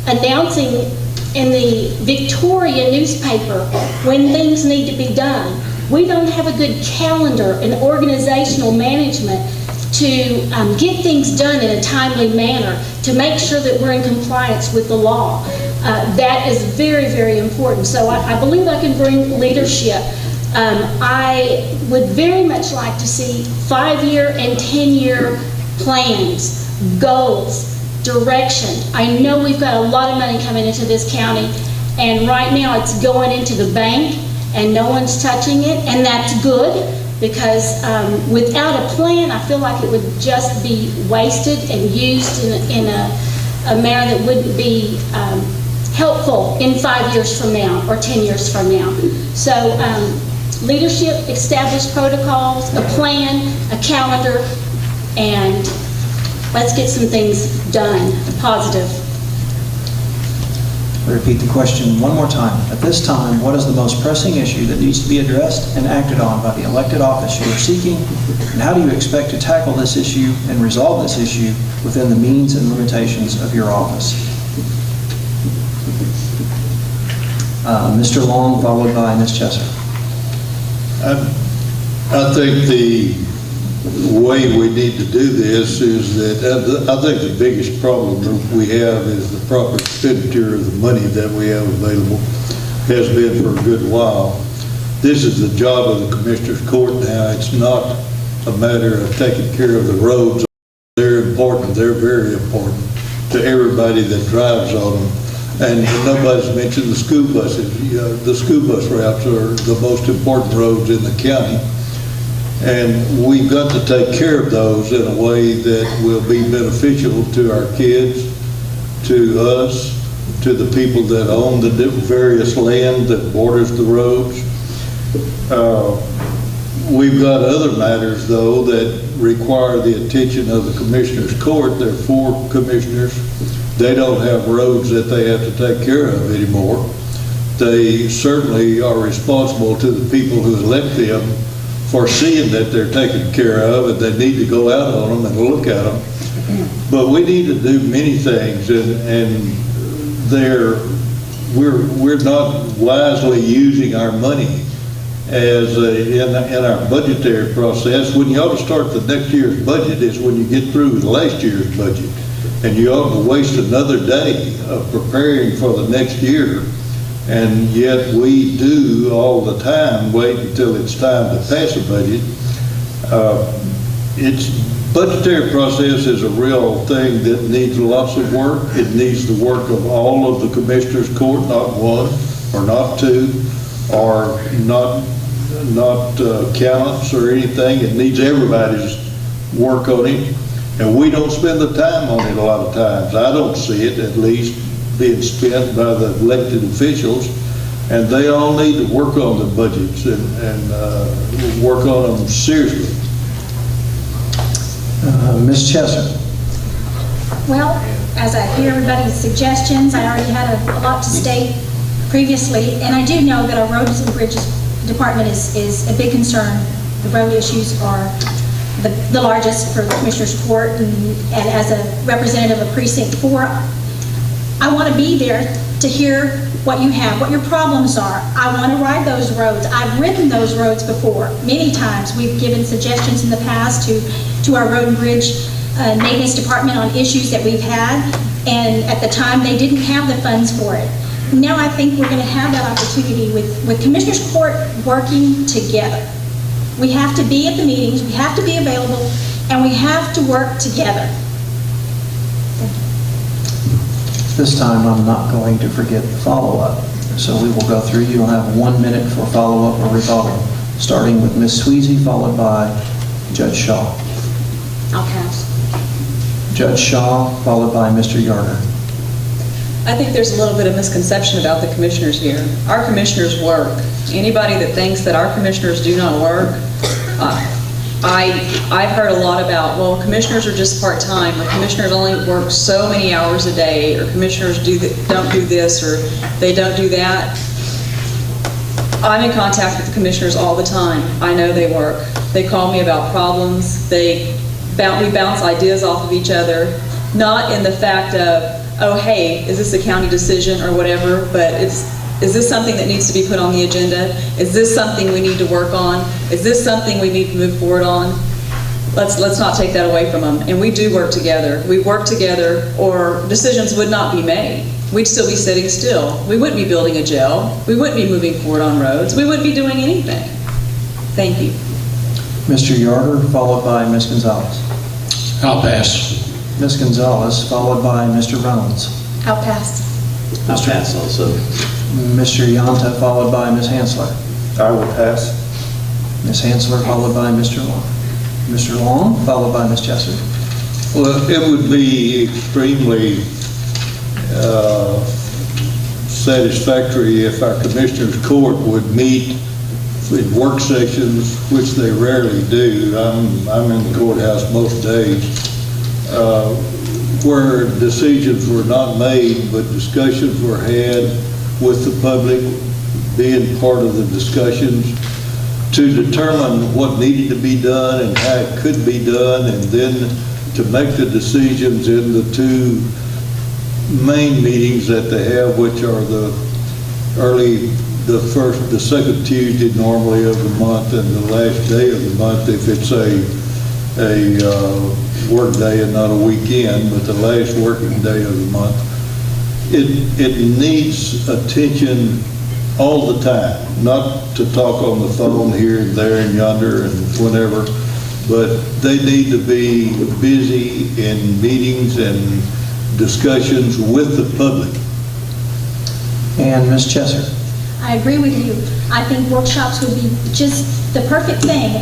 announcing in the Victoria newspaper when things need to be done. We don't have a good calendar and organizational management to get things done in a timely manner, to make sure that we're in compliance with the law. That is very, very important. So I believe I can bring leadership. I would very much like to see 5-year and 10-year plans, goals, direction. I know we've got a lot of money coming into this county, and right now it's going into the bank and no one's touching it, and that's good, because without a plan, I feel like it would just be wasted and used in a manner that wouldn't be helpful in 5 years from now or 10 years from now. So leadership, established protocols, a plan, a calendar, and let's get some things done, positive. I repeat the question one more time. At this time, what is the most pressing issue that needs to be addressed and acted on by the elected office you are seeking? And how do you expect to tackle this issue and resolve this issue within the means and limitations of your office? Mr. Long, followed by Ms. Chesser. I think the way we need to do this is that I think the biggest problem we have is the proper expenditure of the money that we have available. Has been for a good while. This is the job of the Commissioner's Court now. It's not a matter of taking care of the roads. They're important. They're very important to everybody that drives on them. And nobody's mentioned the school buses. The school bus routes are the most important roads in the county. And we've got to take care of those in a way that will be beneficial to our kids, to us, to the people that own the various land that borders the roads. We've got other matters, though, that require the attention of the Commissioner's Court. There are 4 commissioners. They don't have roads that they have to take care of anymore. They certainly are responsible to the people who elect them foreseeing that they're taken care of, and they need to go out on them and look at them. But we need to do many things, and we're not wisely using our money as in our budgetary process. When you ought to start the next year's budget is when you get through with last year's budget. And you ought to waste another day of preparing for the next year. And yet we do all the time wait until it's time to pass a budget. Budgetary process is a real thing that needs lots of work. It needs the work of all of the commissioners' court, not one or not two or not accountants or anything. It needs everybody's work on it. And we don't spend the time on it a lot of times. I don't see it, at least, being spent by the elected officials. And they all need to work on the budgets and work on them seriously. Ms. Chesser. Well, as I hear everybody's suggestions, I already had a lot to state previously, and I do know that our roads and bridges department is a big concern. The road issues are the largest for the Commissioners Court, and as a representative of Precinct 4, I want to be there to hear what you have, what your problems are. I want to ride those roads. I've ridden those roads before, many times. We've given suggestions in the past to our road and bridge maintenance department on issues that we've had, and at the time they didn't have the funds for it. Now I think we're going to have that opportunity with Commissioners Court working together. We have to be at the meetings, we have to be available, and we have to work together. This time, I'm not going to forget the follow-up. So we will go through. You'll have 1 minute for follow-up or rebuttal, starting with Ms. Sweezy, followed by Judge Shaw. I'll pass. Judge Shaw, followed by Mr. Yarder. I think there's a little bit of misconception about the commissioners here. Our commissioners work. Anybody that thinks that our commissioners do not work, I've heard a lot about, well, commissioners are just part-time, or commissioners only work so many hours a day, or commissioners don't do this, or they don't do that. I'm in contact with the commissioners all the time. I know they work. They call me about problems. We bounce ideas off of each other, not in the fact of, oh, hey, is this a county decision or whatever, but is this something that needs to be put on the agenda? Is this something we need to work on? Is this something we need to move forward on? Let's not take that away from them. And we do work together. We work together, or decisions would not be made. We'd still be sitting still. We wouldn't be building a jail. We wouldn't be moving forward on roads. We wouldn't be doing anything. Thank you. Mr. Yarder, followed by Ms. Gonzalez. I'll pass. Ms. Gonzalez, followed by Mr. Reynolds. I'll pass. I'll pass also. Mr. Yonta, followed by Ms. Hansler. I will pass. Ms. Hansler, followed by Mr. Long. Mr. Long, followed by Ms. Chesser. Well, it would be extremely satisfactory if our Commissioners Court would meet in work sessions, which they rarely do. I'm in the courthouse most days, where decisions were not made, but discussions were had with the public being part of the discussions to determine what needed to be done and how it could be done, and then to make the decisions in the two main meetings that they have, which are the second Tuesday normally of the month and the last day of the month if it's a work day and not a weekend, but the last working day of the month. It needs attention all the time, not to talk on the phone here and there and yonder and whenever, but they need to be busy in meetings and discussions with the public. And Ms. Chesser. I agree with you. I think workshops would be just the perfect thing.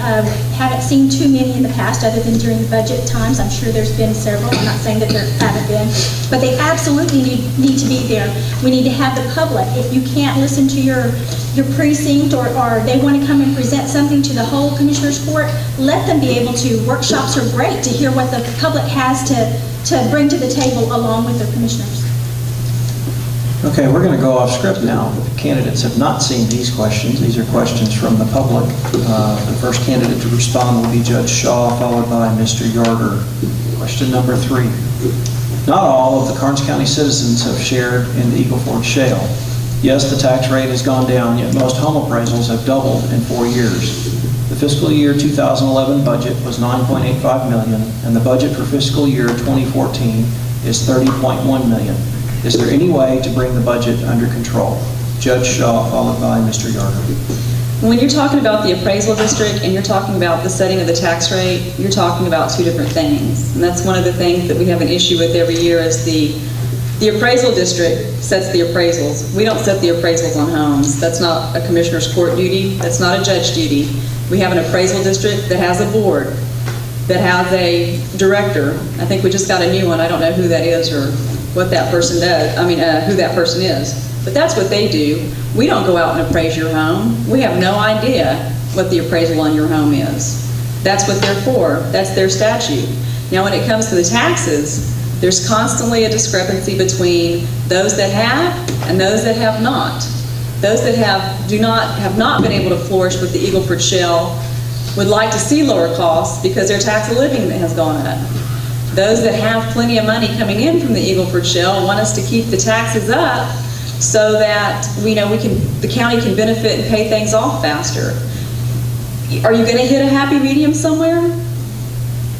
Haven't seen too many in the past other than during budget times. I'm sure there's been several. I'm not saying that there haven't been, but they absolutely need to be there. We need to have the public. If you can't listen to your precinct or they want to come and present something to the whole Commissioners Court, let them be able to. Workshops are great to hear what the public has to bring to the table along with their commissioners. Okay, we're going to go off script now. The candidates have not seen these questions. These are questions from the public. The first candidate to respond will be Judge Shaw, followed by Mr. Yarder. Question number 3. Not all of the Karnes County citizens have shared in the Eagle Ford Shale. Yes, the tax rate has gone down, yet most home appraisals have doubled in 4 years. The fiscal year 2011 budget was $9.85 million, and the budget for fiscal year 2014 is $30.1 million. Is there any way to bring the budget under control? Judge Shaw, followed by Mr. Yarder. When you're talking about the appraisal district and you're talking about the setting of the tax rate, you're talking about two different things. And that's one of the things that we have an issue with every year is the appraisal district sets the appraisals. We don't set the appraisals on homes. That's not a commissioner's court duty. That's not a judge duty. We have an appraisal district that has a board, that has a director. I think we just got a new one. I don't know who that is or what that person does. Who that person is. But that's what they do. We don't go out and appraise your home. We have no idea what the appraisal on your home is. That's what they're for. That's their statute. Now, when it comes to the taxes, there's constantly a discrepancy between those that have and those that have not. Those that have not been able to flourish with the Eagle Ford Shale would like to see lower costs because their tax of living has gone up. Those that have plenty of money coming in from the Eagle Ford Shale want us to keep the taxes up so that the county can benefit and pay things off faster. Are you going to hit a happy medium somewhere?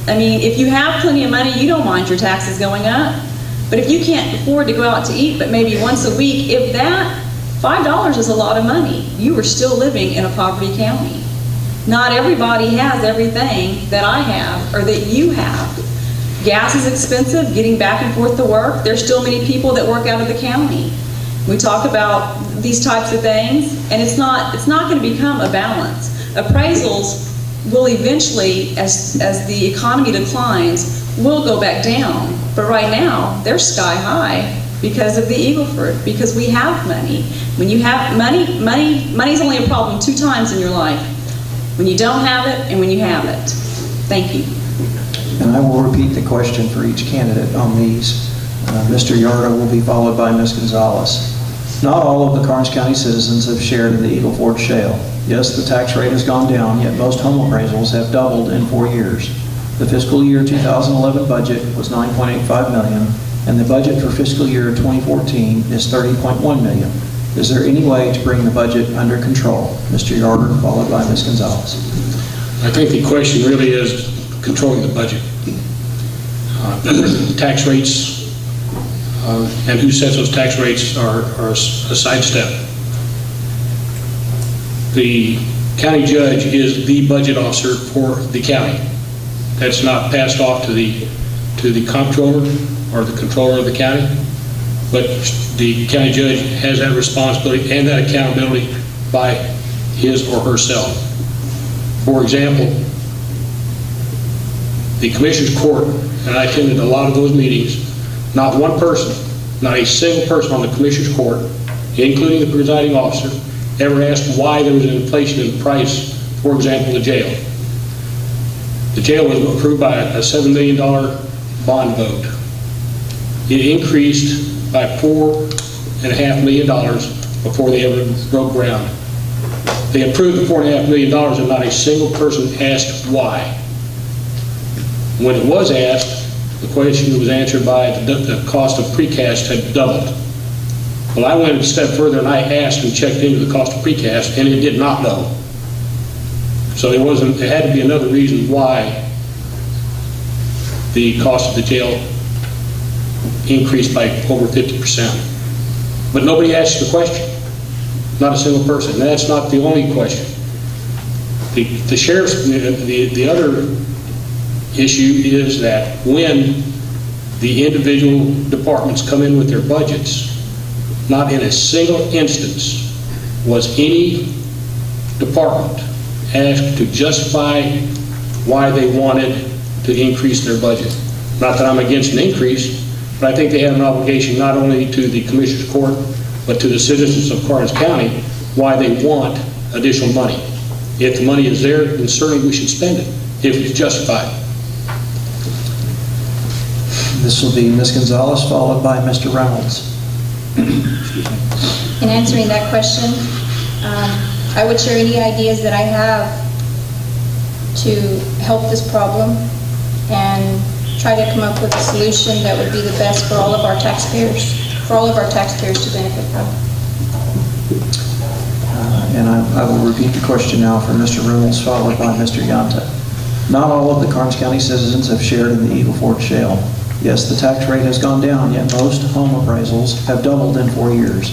I mean, if you have plenty of money, you don't mind your taxes going up. But if you can't afford to go out to eat, but maybe once a week, if that, $5 is a lot of money. You are still living in a poverty county. Not everybody has everything that I have or that you have. Gas is expensive, getting back and forth to work. There's still many people that work out of the county. We talk about these types of things, and it's not going to become a balance. Appraisals will eventually, as the economy declines, will go back down. But right now, they're sky high because of the Eagle Ford, because we have money. When you have money's only a problem 2 times in your life. When you don't have it and when you have it. Thank you. And I will repeat the question for each candidate on these. Mr. Yarder will be followed by Ms. Gonzalez. Not all of the Karnes County citizens have shared in the Eagle Ford Shale. Yes, the tax rate has gone down, yet most home appraisals have doubled in 4 years. The fiscal year 2011 budget was $9.85 million, and the budget for fiscal year 2014 is $30.1 million. Is there any way to bring the budget under control? Mr. Yarder, followed by Ms. Gonzalez. I think the question really is controlling the budget. Tax rates and who sets those tax rates are a sidestep. The county judge is the budget officer for the county. That's not passed off to the comptroller or the controller of the county, but the county judge has that responsibility and that accountability by his or herself. For example, the Commissioner's Court, and I attended a lot of those meetings, not one person, not a single person on the Commissioner's Court, including the presiding officer, ever asked why there was an inflation in the price, for example, the jail. The jail was approved by a $7 million bond vote. It increased by $4.5 million before they ever broke ground. They approved the $4.5 million and not a single person asked why. When it was asked, the question was answered by the cost of precast had doubled. Well, I went a step further and I asked and checked into the cost of precast, and it did not double. So there had to be another reason why the cost of the jail increased by over 50%. But nobody asked the question. Not a single person. And that's not the only question. The sheriff's, the other issue is that when the individual departments come in with their budgets, not in a single instance was any department asked to justify why they wanted to increase their budget. Not that I'm against an increase, but I think they have an obligation not only to the Commissioner's Court, but to the citizens of Karnes County, why they want additional money. If the money is there, then certainly we should spend it, if it's justified. This will be Ms. Gonzalez, followed by Mr. Reynolds. In answering that question, I would share any ideas that I have to help this problem and try to come up with a solution that would be the best for all of our taxpayers, to benefit from. And I will repeat the question now from Mr. Reynolds, followed by Mr. Yanta. Not all of the Karnes County citizens have shared in the Eagle Ford Shale. Yes, the tax rate has gone down, yet most home appraisals have doubled in 4 years.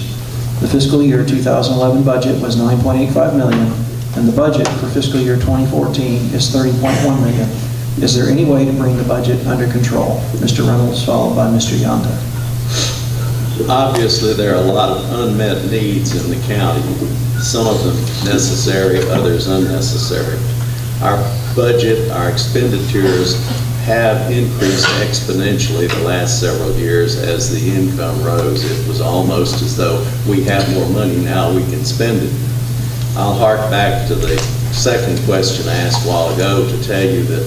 The fiscal year 2011 budget was $9.85 million, and the budget for fiscal year 2014 is $30.1 million. Is there any way to bring the budget under control? Mr. Reynolds, followed by Mr. Yanta. Obviously, there are a lot of unmet needs in the county, some of them necessary, others unnecessary. Our budget, our expenditures have increased exponentially the last several years as the income rose. It was almost as though we have more money now, we can spend it. I'll hark back to the second question I asked a while ago to tell you that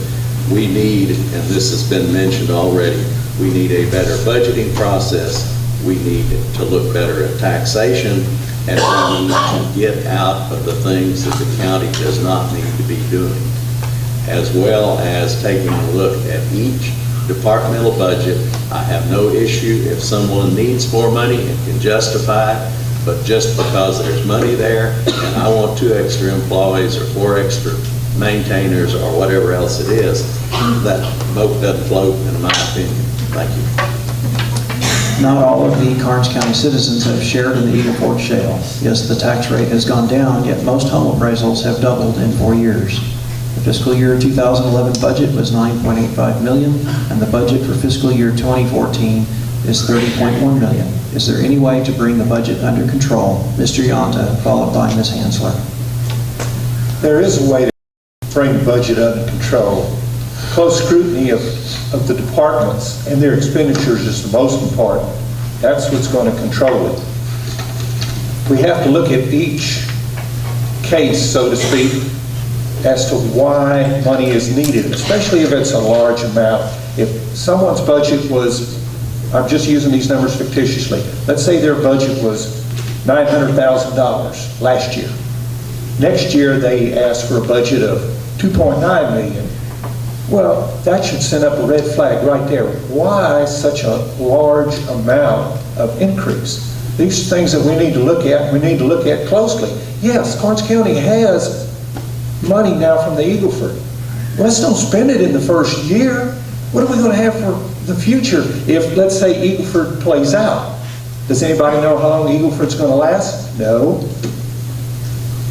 we need, and this has been mentioned already, we need a better budgeting process. We need to look better at taxation, and we need to get out of the things that the county does not need to be doing, as well as taking a look at each departmental budget. I have no issue if someone needs more money and can justify it, but just because there's money there and I want 2 extra employees or 4 extra maintainers or whatever else it is, that boat doesn't float, in my opinion. Thank you. Not all of the Karnes County citizens have shared in the Eagle Ford Shale. Yes, the tax rate has gone down, yet most home appraisals have doubled in 4 years. The fiscal year 2011 budget was $9.85 million, and the budget for fiscal year 2014 is $30.1 million. Is there any way to bring the budget under control? Mr. Yanta, followed by Ms. Hansler. There is a way to bring the budget under control. Close scrutiny of the departments and their expenditures is the most important. That's what's going to control it. We have to look at each case, so to speak, as to why money is needed, especially if it's a large amount. If someone's budget was, I'm just using these numbers fictitiously, let's say their budget was $900,000 last year. Next year they asked for a budget of $2.9 million. Well, that should send up a red flag right there. Why such a large amount of increase? These things that we need to look at, we need to look at closely. Yes, Karnes County has money now from the Eagle Ford. Let's don't spend it in the first year. What are we going to have for the future if, let's say, Eagle Ford plays out? Does anybody know how long Eagle Ford's going to last? No.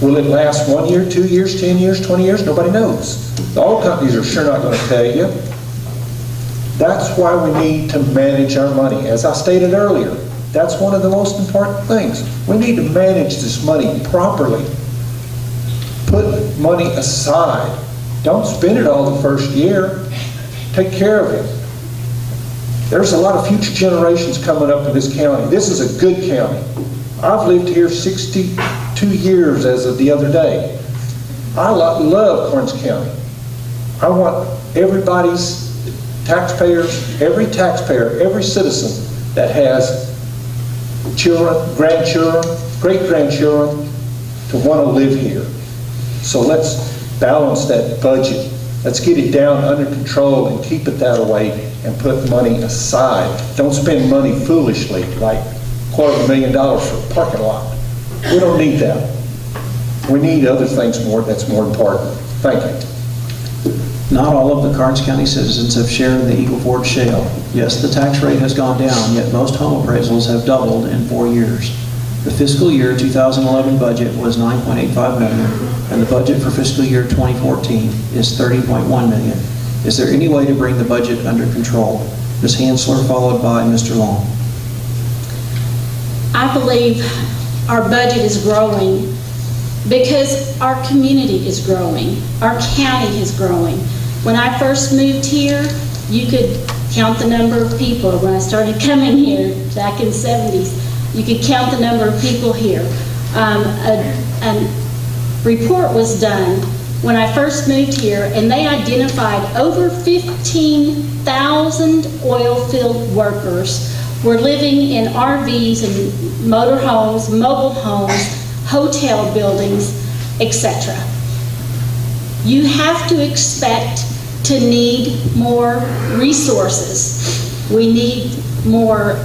Will it last 1 year, 2 years, 10 years, 20 years? Nobody knows. The oil companies are sure not going to tell you. That's why we need to manage our money. As I stated earlier, that's one of the most important things. We need to manage this money properly. Put money aside. Don't spend it all the first year. Take care of it. There's a lot of future generations coming up in this county. This is a good county. I've lived here 62 years as of the other day. I love Karnes County. I want everybody's taxpayers, every taxpayer, every citizen that has children, grandchildren, great-grandchildren to want to live here. So let's balance that budget. Let's get it down under control and keep it that way and put money aside. Don't spend money foolishly like $250,000 for a parking lot. We don't need that. We need other things that's more important. Thank you. Not all of the Karnes County citizens have shared in the Eagle Ford Shale. Yes, the tax rate has gone down, yet most home appraisals have doubled in 4 years. The fiscal year 2011 budget was $9.85 million, and the budget for fiscal year 2014 is $30.1 million. Is there any way to bring the budget under control? Ms. Hansler, followed by Mr. Long. I believe our budget is growing because our community is growing, our county is growing. When I first moved here, you could count the number of people. When I started coming here back in the 70s, you could count the number of people here. A report was done when I first moved here, and they identified over 15,000 oil field workers We're living in RVs and motor homes, mobile homes, hotel buildings, etc. You have to expect to need more resources. We need more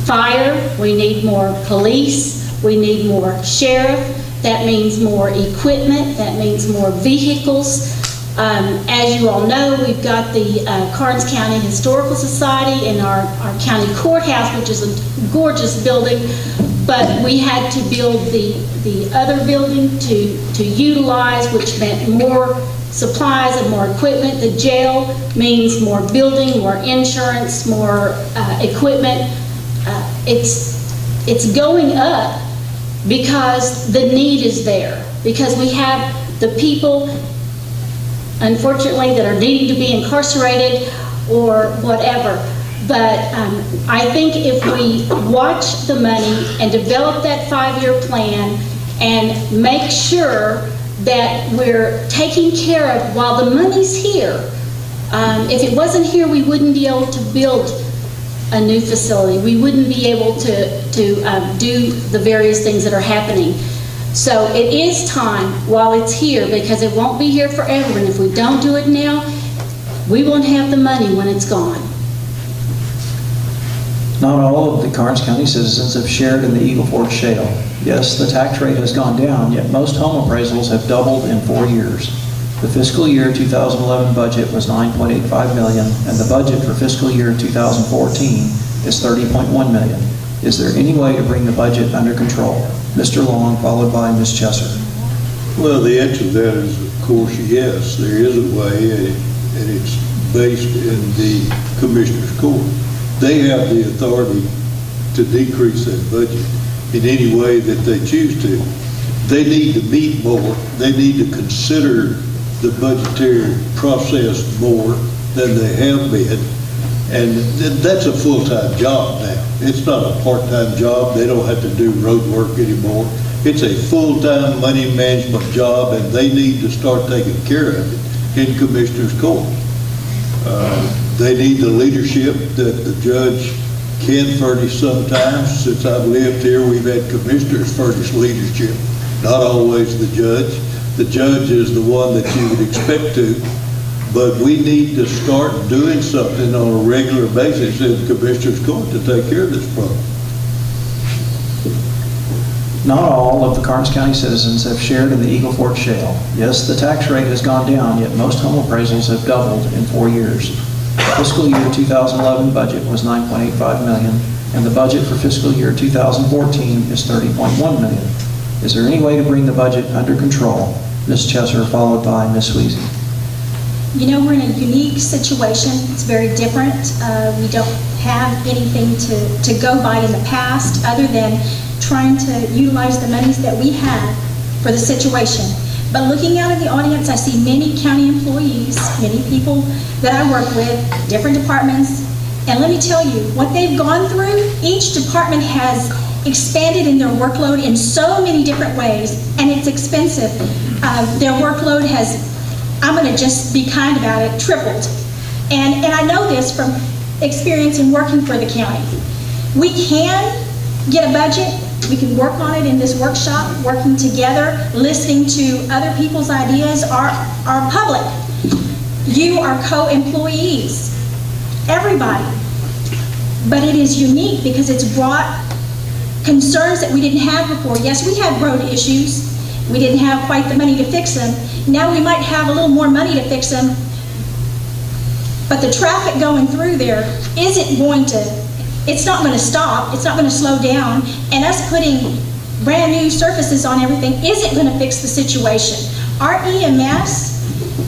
fire, we need more police, we need more sheriff. That means more equipment, that means more vehicles. As you all know, we've got the Karnes County Historical Society and our county courthouse, which is a gorgeous building, but we had to build the other building to utilize, which meant more supplies and more equipment. The jail means more building, more insurance, more equipment. It's going up because the need is there, because we have the people, unfortunately, that are needing to be incarcerated or whatever. But I think if we watch the money and develop that 5-year plan and make sure that we're taking care of while the money's here. If it wasn't here, we wouldn't be able to build a new facility. We wouldn't be able to do the various things that are happening. So it is time while it's here, because it won't be here forever, and if we don't do it now, we won't have the money when it's gone. Not all of the Karnes County citizens have shared in the Eagle Ford shale. Yes, the tax rate has gone down, yet most home appraisals have doubled in 4 years. The fiscal year 2011 budget was $9.85 million, and the budget for fiscal year 2014 is $30.1 million. Is there any way to bring the budget under control? Mr. Long, followed by Ms. Chesser. Well, the answer to that is, of course, yes, there is a way, and it's based in the Commissioner's Court. They have the authority to decrease that budget in any way that they choose to. They need to meet more. They need to consider the budgetary process more than they have been. And that's a full-time job now. It's not a part-time job. They don't have to do road work anymore. It's a full-time money management job, and they need to start taking care of it in Commissioner's Court. They need the leadership that the judge can furnish sometimes. Since I've lived here, we've had commissioners furnish leadership, not always the judge. The judge is the one that you would expect to, but we need to start doing something on a regular basis in Commissioner's Court to take care of this problem. Not all of the Karnes County citizens have shared in the Eagle Ford shale. Yes, the tax rate has gone down, yet most home appraisals have doubled in 4 years. The fiscal year 2011 budget was $9.85 million, and the budget for fiscal year 2014 is $30.1 million. Is there any way to bring the budget under control? Ms. Chesser, followed by Ms. Sweezy. You know, we're in a unique situation. It's very different. We don't have anything to go by in the past other than trying to utilize the monies that we have for the situation. But looking out in the audience, I see many county employees, many people that I work with, different departments, and let me tell you, what they've gone through, each department has expanded in their workload in so many different ways, and it's expensive. Their workload has, I'm going to just be kind about it, tripled. And I know this from experience in working for the county. We can get a budget. We can work on it in this workshop, working together, listening to other people's ideas, our public. You are co-employees, everybody. But it is unique because it's brought concerns that we didn't have before. Yes, we had road issues. We didn't have quite the money to fix them. Now we might have a little more money to fix them, but the traffic going through there isn't going to, it's not going to stop, it's not going to slow down, and us putting brand new surfaces on everything isn't going to fix the situation. Our EMS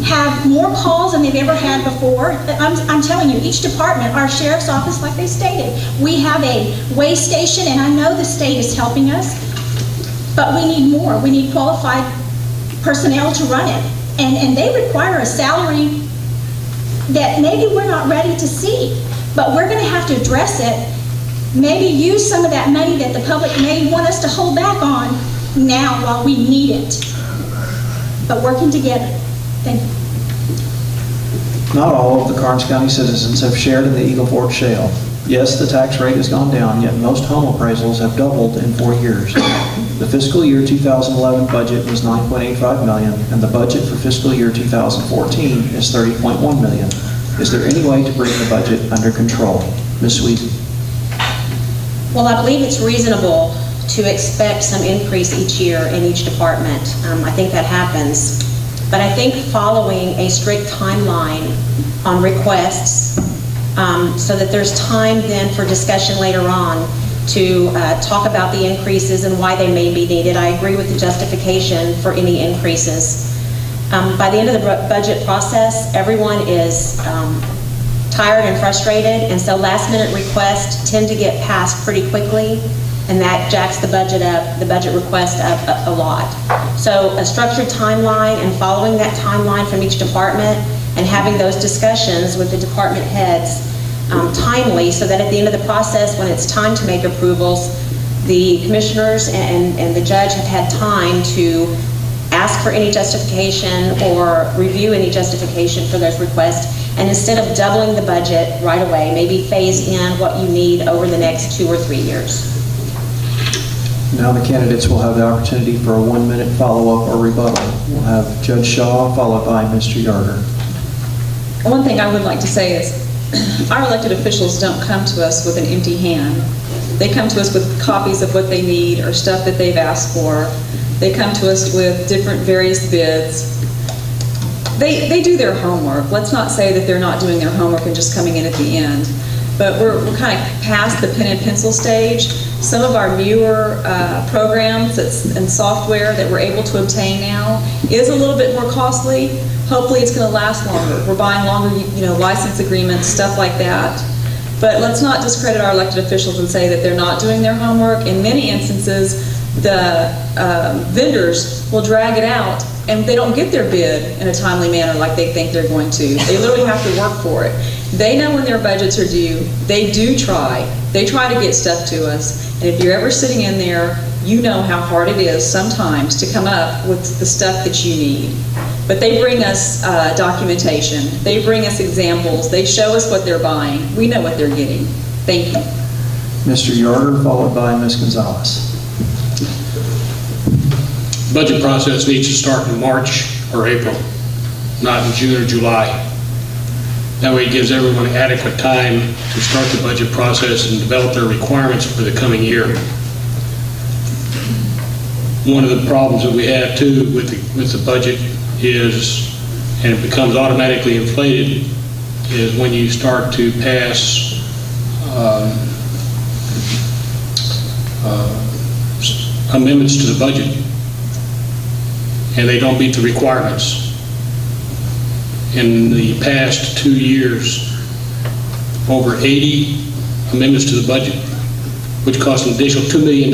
have more calls than they've ever had before. I'm telling you, each department, our sheriff's office, like they stated, we have a weigh station, and I know the state is helping us, but we need more. We need qualified personnel to run it, and they require a salary that maybe we're not ready to see, but we're going to have to address it. Maybe use some of that money that the public may want us to hold back on now while we need it, but working together. Thank you. Not all of the Karnes County citizens have shared in the Eagle Ford shale. Yes, the tax rate has gone down, yet most home appraisals have doubled in 4 years. The fiscal year 2011 budget was $9.85 million, and the budget for fiscal year 2014 is $30.1 million. Is there any way to bring the budget under control? Ms. Sweeten. Well, I believe it's reasonable to expect some increase each year in each department. I think that happens. But I think following a strict timeline on requests, so that there's time then for discussion later on to talk about the increases and why they may be needed. I agree with the justification for any increases. By the end of the budget process, everyone is tired and frustrated, and so last-minute requests tend to get passed pretty quickly, and that jacks the budget request up a lot. So a structured timeline and following that timeline from each department and having those discussions with the department heads timely, so that at the end of the process, when it's time to make approvals, the commissioners and the judge have had time to ask for any justification or review any justification for those requests, and instead of doubling the budget right away, maybe phase in what you need over the next 2 or 3 years. Now the candidates will have the opportunity for a 1-minute follow-up or rebuttal. We'll have Judge Shaw, followed by Mr. Yarder. One thing I would like to say is our elected officials don't come to us with an empty hand. They come to us with copies of what they need or stuff that they've asked for. They come to us with different various bids. They do their homework. Let's not say that they're not doing their homework and just coming in at the end. But we're kind of past the pen and pencil stage. Some of our newer programs and software that we're able to obtain now is a little bit more costly. Hopefully it's going to last longer. We're buying longer, license agreements, stuff like that. But let's not discredit our elected officials and say that they're not doing their homework. In many instances, the vendors will drag it out and they don't get their bid in a timely manner like they think they're going to. They literally have to work for it. They know when their budgets are due. They do try. They try to get stuff to us. And if you're ever sitting in there, you know how hard it is sometimes to come up with the stuff that you need. But they bring us documentation. They bring us examples. They show us what they're buying. We know what they're getting. Thank you. Mr. Yarder, followed by Ms. Gonzalez. Budget process needs to start in March or April, not in June or July. That way it gives everyone adequate time to start the budget process and develop their requirements for the coming year. One of the problems that we have too with the budget is, and it becomes automatically inflated, is when you start to pass amendments to the budget and they don't meet the requirements. In the past 2 years, over 80 amendments to the budget, which cost an additional $2 million.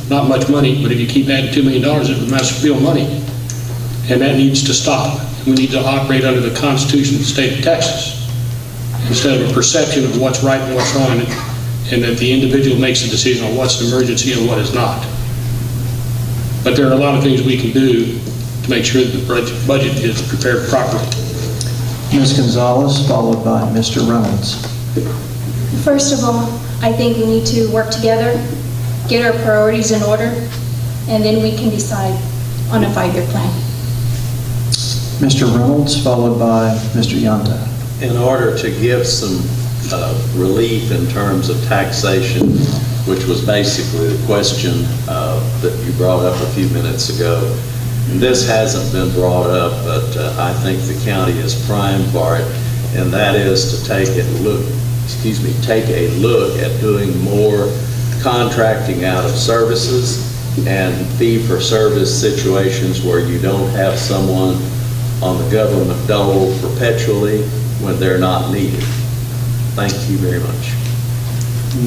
Not much money, but if you keep adding $2 million, it amounts to real money. And that needs to stop. We need to operate under the Constitution of the state of Texas, instead of a perception of what's right and what's wrong, and that the individual makes a decision on what's an emergency and what is not. But there are a lot of things we can do to make sure that the budget is prepared properly. Ms. Gonzalez, followed by Mr. Reynolds. First of all, I think we need to work together, get our priorities in order, and then we can decide on a 5-year plan. Mr. Reynolds, followed by Mr. Yonta. In order to give some relief in terms of taxation, which was basically the question that you brought up a few minutes ago, and this hasn't been brought up, but I think the county is primed for it, and that is to take a look at doing more contracting out of services and fee-for-service situations where you don't have someone on the government dole perpetually when they're not needed. Thank you very much.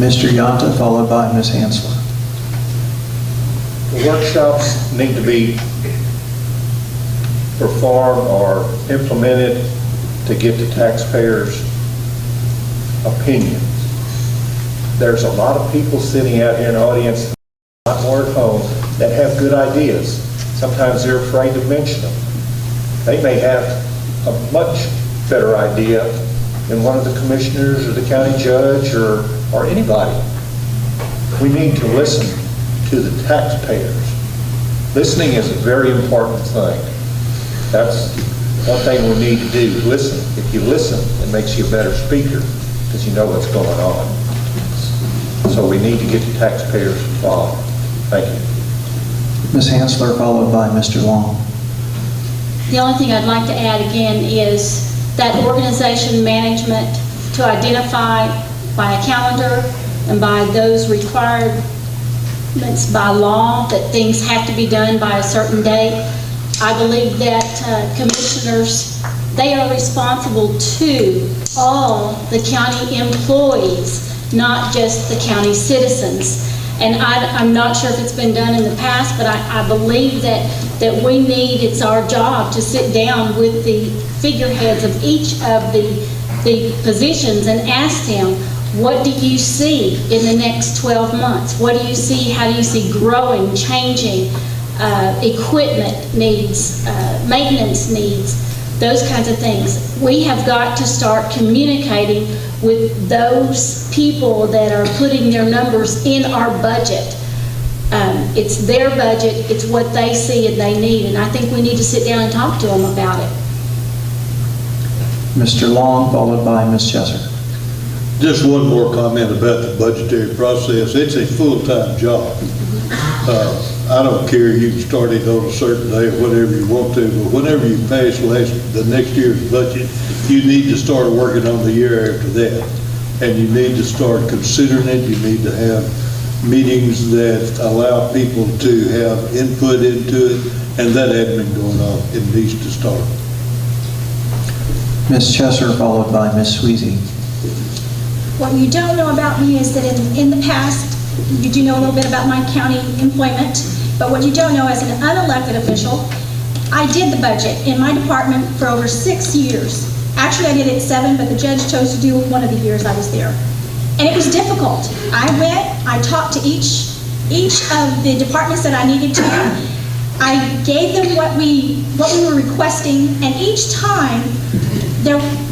Mr. Yonta, followed by Ms. Hansler. The workshops need to be performed or implemented to get the taxpayers' opinions. There's a lot of people sitting out here in the audience, a lot more at home, that have good ideas. Sometimes they're afraid to mention them. They may have a much better idea than one of the commissioners or the county judge or anybody. We need to listen to the taxpayers. Listening is a very important thing. That's one thing we need to do, listen. If you listen, it makes you a better speaker because you know what's going on. So we need to get the taxpayers involved. Thank you. Ms. Hansler, followed by Mr. Long. The only thing I'd like to add again is that organization management to identify by a calendar and by those requirements by law that things have to be done by a certain date. I believe that commissioners, they are responsible to all the county employees, not just the county citizens. And I'm not sure if it's been done in the past, but I believe that we need, it's our job to sit down with the figureheads of each of the positions and ask them, what do you see in the next 12 months? What do you see, how do you see growing, changing, equipment needs, maintenance needs, those kinds of things. We have got to start communicating with those people that are putting their numbers in our budget. It's their budget, it's what they see and they need, and I think we need to sit down and talk to them about it. Mr. Long, followed by Ms. Chesser. Just one more comment about the budgetary process. It's a full-time job. I don't care, you can start it on a certain day or whatever you want to, but whenever you pass the next year's budget, you need to start working on the year after that. And you need to start considering it. You need to have meetings that allow people to have input into it, and that admin going on, it needs to start. Ms. Chesser, followed by Ms. Sweezy. What you don't know about me is that in the past, you do know a little bit about my county employment, but what you don't know as an unelected official, I did the budget in my department for over 6 years. Actually, I did it 7, but the judge chose to do one of the years I was there. And it was difficult. I went, I talked to each of the departments that I needed to. I gave them what we were requesting, and each time,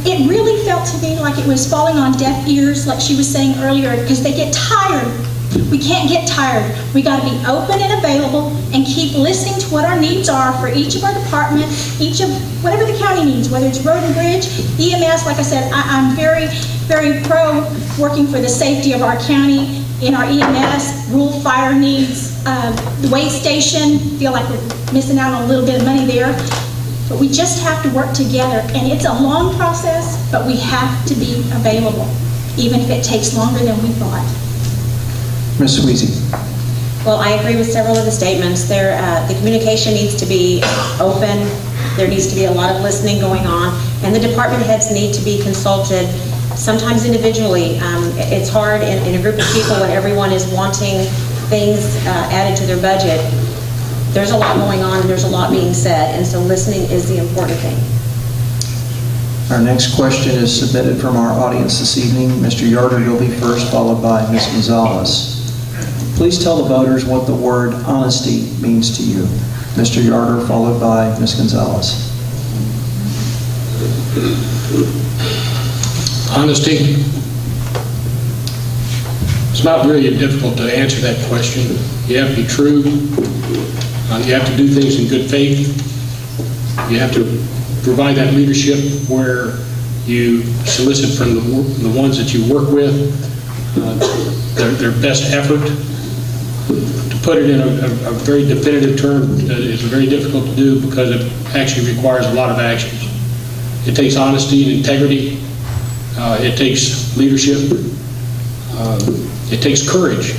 it really felt to me like it was falling on deaf ears, like she was saying earlier, because they get tired. We can't get tired. We got to be open and available and keep listening to what our needs are for each of our department, each of whatever the county needs, whether it's road and bridge, EMS. Like I said, I'm very, very pro working for the safety of our county in our EMS, rural fire needs, the weigh station. Feel like we're missing out on a little bit of money there. But we just have to work together, and it's a long process, but we have to be available, even if it takes longer than we thought. Ms. Sweezy. Well, I agree with several of the statements. The communication needs to be open. There needs to be a lot of listening going on, and the department heads need to be consulted, sometimes individually. It's hard in a group of people when everyone is wanting things added to their budget. There's a lot going on, and there's a lot being said, and so listening is the important thing. Our next question is submitted from our audience this evening. Mr. Yarder, you'll be first, followed by Ms. Gonzalez. Please tell the voters what the word honesty means to you. Mr. Yarder, followed by Ms. Gonzalez. Honesty. It's not really difficult to answer that question. You have to be true. You have to do things in good faith. You have to provide that leadership where you solicit from the ones that you work with their best effort. To put it in a very definitive term is very difficult to do because it actually requires a lot of actions. It takes honesty and integrity. It takes leadership. It takes courage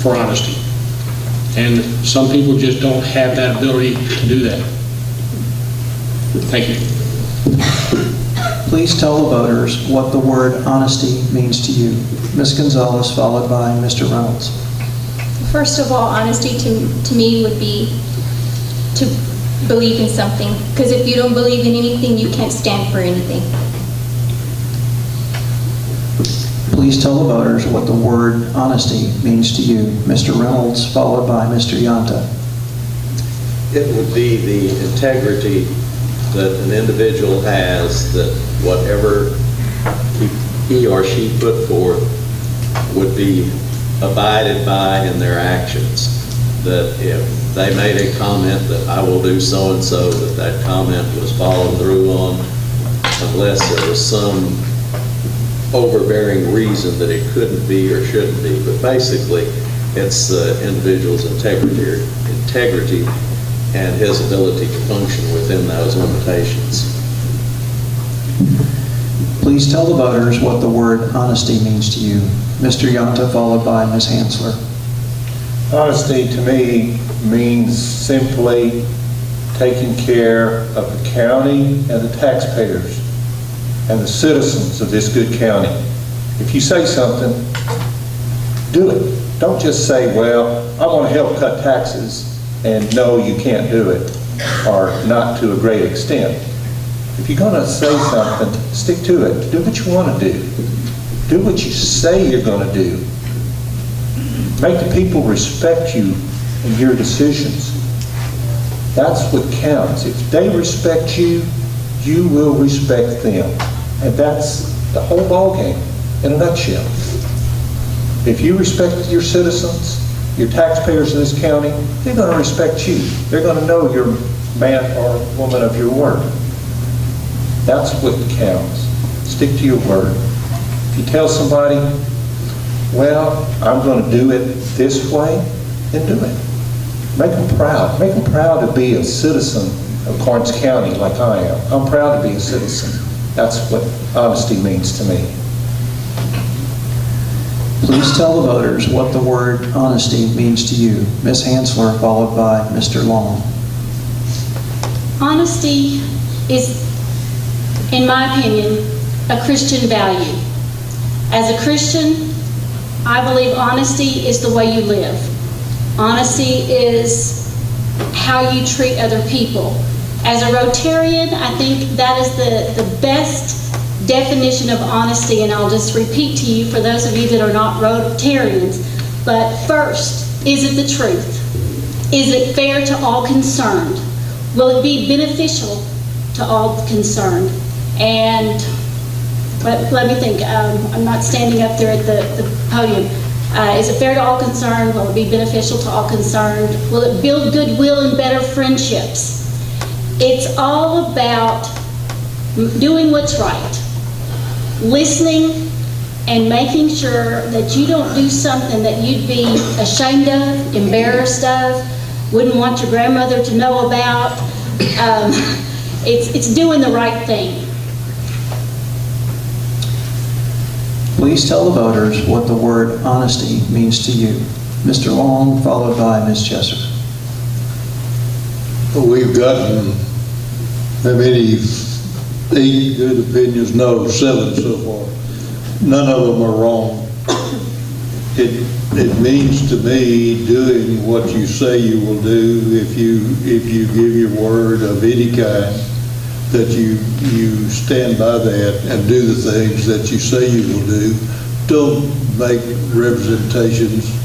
for honesty. And some people just don't have that ability to do that. Thank you. Please tell the voters what the word honesty means to you. Ms. Gonzalez, followed by Mr. Reynolds. First of all, honesty to me would be to believe in something. Because if you don't believe in anything, you can't stand for anything. Please tell the voters what the word honesty means to you. Mr. Reynolds, followed by Mr. Yanta. It would be the integrity that an individual has, that whatever he or she put forth would be abided by in their actions. That if they made a comment that I will do so-and-so, that comment was followed through on, unless there was some overbearing reason that it couldn't be or shouldn't be. But basically, it's the individual's integrity and his ability to function within those limitations. Please tell the voters what the word honesty means to you. Mr. Yonta, followed by Ms. Hansler. Honesty to me means simply taking care of the county and the taxpayers and the citizens of this good county. If you say something, do it. Don't just say, well, I want to help cut taxes, and no, you can't do it, or not to a great extent. If you're going to say something, stick to it. Do what you want to do. Do what you say you're going to do. Make the people respect you and your decisions. That's what counts. If they respect you, you will respect them. And that's the whole ballgame in a nutshell. If you respect your citizens, your taxpayers in this county, they're going to respect you. They're going to know you're a man or woman of your word. That's what counts. Stick to your word. If you tell somebody, well, I'm going to do it this way, then do it. Make them proud. Make them proud to be a citizen of Karnes County like I am. I'm proud to be a citizen. That's what honesty means to me. Please tell the voters what the word honesty means to you. Ms. Hansler, followed by Mr. Long. Honesty is, in my opinion, a Christian value. As a Christian, I believe honesty is the way you live. Honesty is how you treat other people. As a Rotarian, I think that is the best definition of honesty, and I'll just repeat to you for those of you that are not Rotarians. But first, is it the truth? Is it fair to all concerned? Will it be beneficial to all concerned? And let me think. I'm not standing up there at the podium. Is it fair to all concerned? Will it be beneficial to all concerned? Will it build goodwill and better friendships? It's all about doing what's right, listening, and making sure that you don't do something that you'd be ashamed of, embarrassed of, wouldn't want your grandmother to know about. It's doing the right thing. Please tell the voters what the word honesty means to you. Mr. Long, followed by Ms. Chesser. We've gotten, how many, 8 good opinions? No, 7 so far. None of them are wrong. It means to me doing what you say you will do. If you give your word of any kind, that you stand by that and do the things that you say you will do. Don't make representations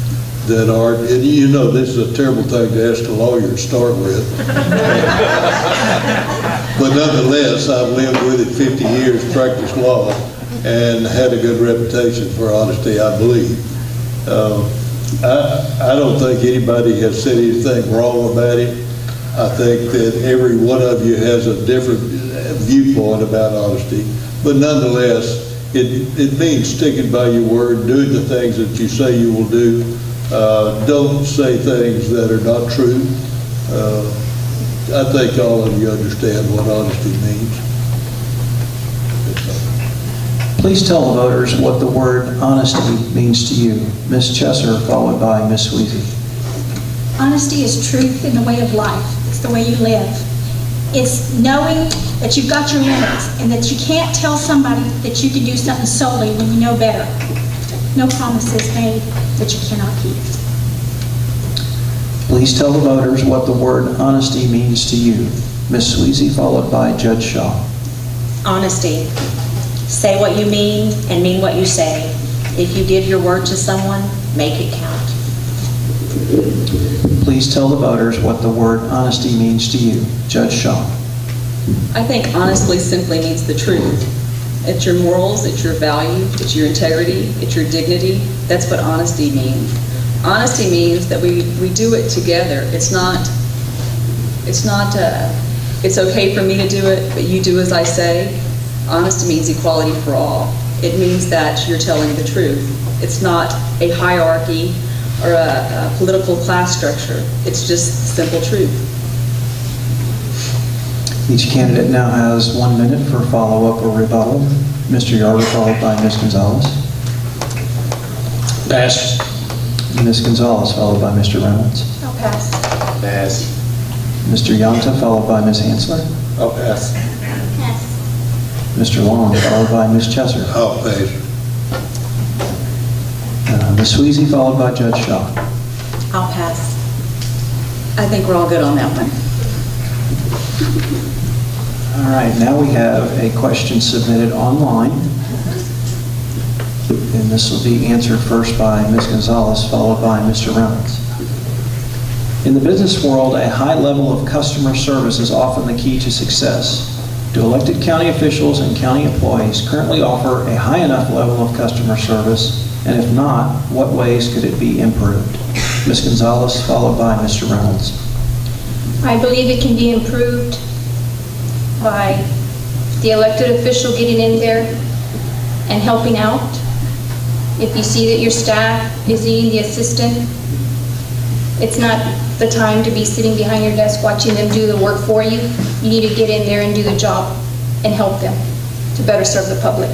that aren't, and you know this is a terrible thing to ask a lawyer to start with. But nonetheless, I've lived with it 50 years, practiced law, and had a good reputation for honesty, I believe. I don't think anybody has said anything wrong about it. I think that every one of you has a different viewpoint about honesty, but nonetheless, it means sticking by your word, doing the things that you say you will do. Don't say things that are not true. I think all of you understand what honesty means. Please tell the voters what the word honesty means to you. Ms. Chesser, followed by Ms. Sweezy. Honesty is truth in the way of life. It's the way you live. It's knowing that you've got your limits and that you can't tell somebody that you can do something solely when you know better. No promises made that you cannot keep. Please tell the voters what the word honesty means to you. Ms. Sweezy, followed by Judge Shaw. Honesty. Say what you mean and mean what you say. If you give your word to someone, make it count. Please tell the voters what the word honesty means to you. Judge Shaw. I think honestly simply means the truth. It's your morals, it's your value, it's your integrity, it's your dignity. That's what honesty means. Honesty means that we do it together. It's okay for me to do it, but you do as I say. Honesty means equality for all. It means that you're telling the truth. It's not a hierarchy or a political class structure. It's just simple truth. Each candidate now has 1 minute for follow-up or rebuttal. Mr. Yarber, followed by Ms. Gonzalez. Pass. Ms. Gonzalez, followed by Mr. Reynolds. I'll pass. Pass. Mr. Yonta, followed by Ms. Hansler. I'll pass. Pass. Mr. Long, followed by Ms. Chesser. I'll pass. Ms. Sweezy, followed by Judge Shaw. I'll pass. I think we're all good on that one. All right, now we have a question submitted online. And this will be answered first by Ms. Gonzalez, followed by Mr. Reynolds. In the business world, a high level of customer service is often the key to success. Do elected county officials and county employees currently offer a high enough level of customer service? And if not, what ways could it be improved? Ms. Gonzalez, followed by Mr. Reynolds. I believe it can be improved by the elected official getting in there and helping out. If you see that your staff is needing the assistant, it's not the time to be sitting behind your desk watching them do the work for you. You need to get in there and do the job and help them to better serve the public.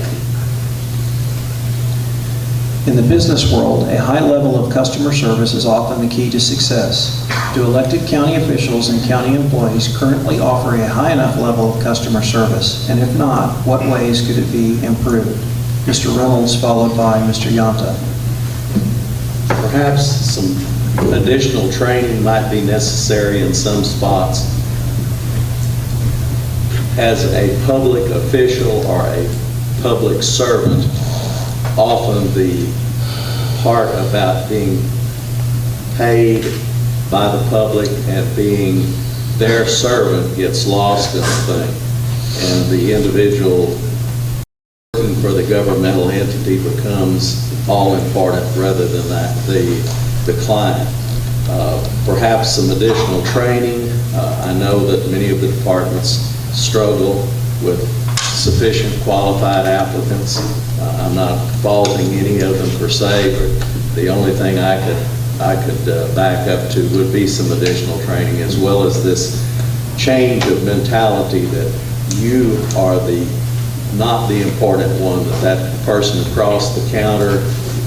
In the business world, a high level of customer service is often the key to success. Do elected county officials and county employees currently offer a high enough level of customer service? And if not, what ways could it be improved? Mr. Reynolds, followed by Mr. Yonta. Perhaps some additional training might be necessary in some spots. As a public official or a public servant, often the part about being paid by the public and being their servant gets lost in the thing. And the individual working for the governmental entity becomes all important rather than the client. Perhaps some additional training. I know that many of the departments struggle with sufficient qualified applicants. I'm not faulting any of them per se, but the only thing I could back up to would be some additional training, as well as this change of mentality that you are not the important one, that person across the counter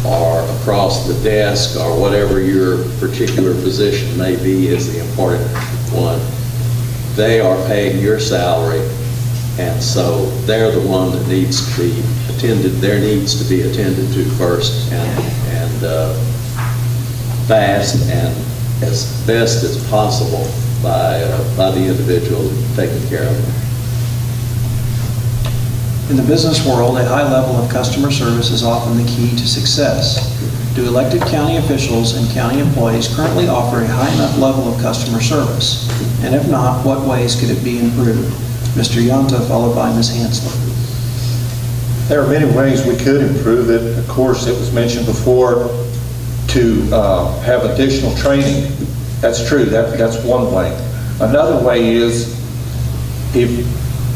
or across the desk or whatever your particular position may be is the important one. They are paying your salary, and so they're the one that needs to be attended. Their needs to be attended to first and fast and as best as possible by the individual taking care of them. In the business world, a high level of customer service is often the key to success. Do elected county officials and county employees currently offer a high enough level of customer service? And if not, what ways could it be improved? Mr. Yonta, followed by Ms. Hansler. There are many ways we could improve it. Of course, it was mentioned before to have additional training. That's true. That's one way. Another way is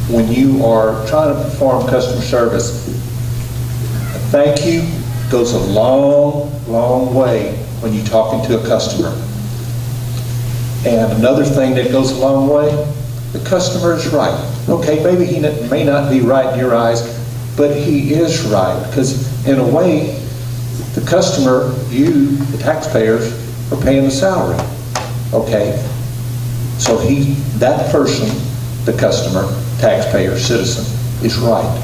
when you are trying to perform customer service, a thank you goes a long, long way when you're talking to a customer. And another thing that goes a long way, the customer is right. Okay, maybe he may not be right in your eyes, but he is right, because in a way, the customer, you, the taxpayers, are paying the salary. Okay, so that person, the customer, taxpayer, citizen, is right.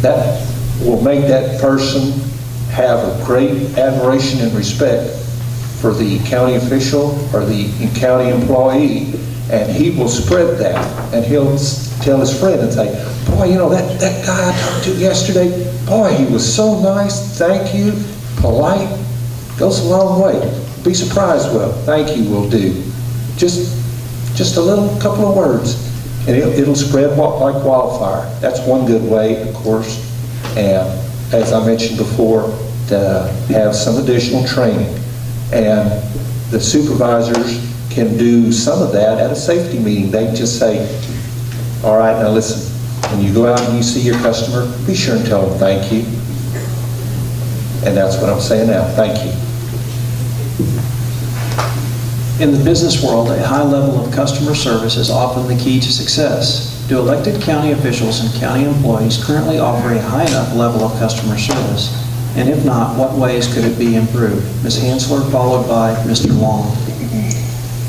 That will make that person have a great admiration and respect for the county official or the county employee, and he will spread that, and he'll tell his friend and say, boy, you know, that guy I talked to yesterday, boy, he was so nice, thank you, polite, goes a long way. Be surprised what a thank you will do. Just a little couple of words. And it'll spread like wildfire. That's one good way, of course. And as I mentioned before, to have some additional training. And the supervisors can do some of that at a safety meeting. They just say, all right, now listen, when you go out and you see your customer, be sure and tell them thank you. And that's what I'm saying now, thank you. In the business world, a high level of customer service is often the key to success. Do elected county officials and county employees currently offer a high enough level of customer service? And if not, what ways could it be improved? Ms. Hansler, followed by Mr. Long.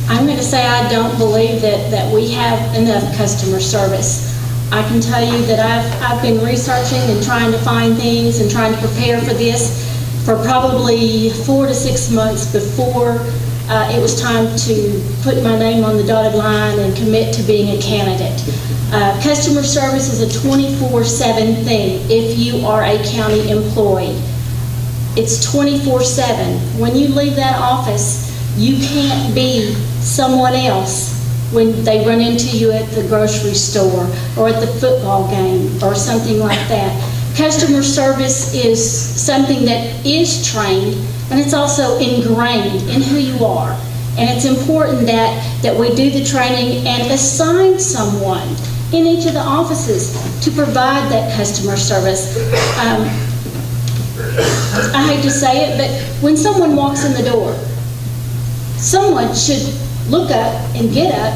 I'm going to say I don't believe that we have enough customer service. I can tell you that I've been researching and trying to find things and trying to prepare for this for probably 4 to 6 months before it was time to put my name on the dotted line and commit to being a candidate. Customer service is a 24/7 thing if you are a county employee. It's 24/7. When you leave that office, you can't be someone else when they run into you at the grocery store or at the football game or something like that. Customer service is something that is trained, and it's also ingrained in who you are. And it's important that we do the training and assign someone in each of the offices to provide that customer service. I hate to say it, but when someone walks in the door, someone should look up and get up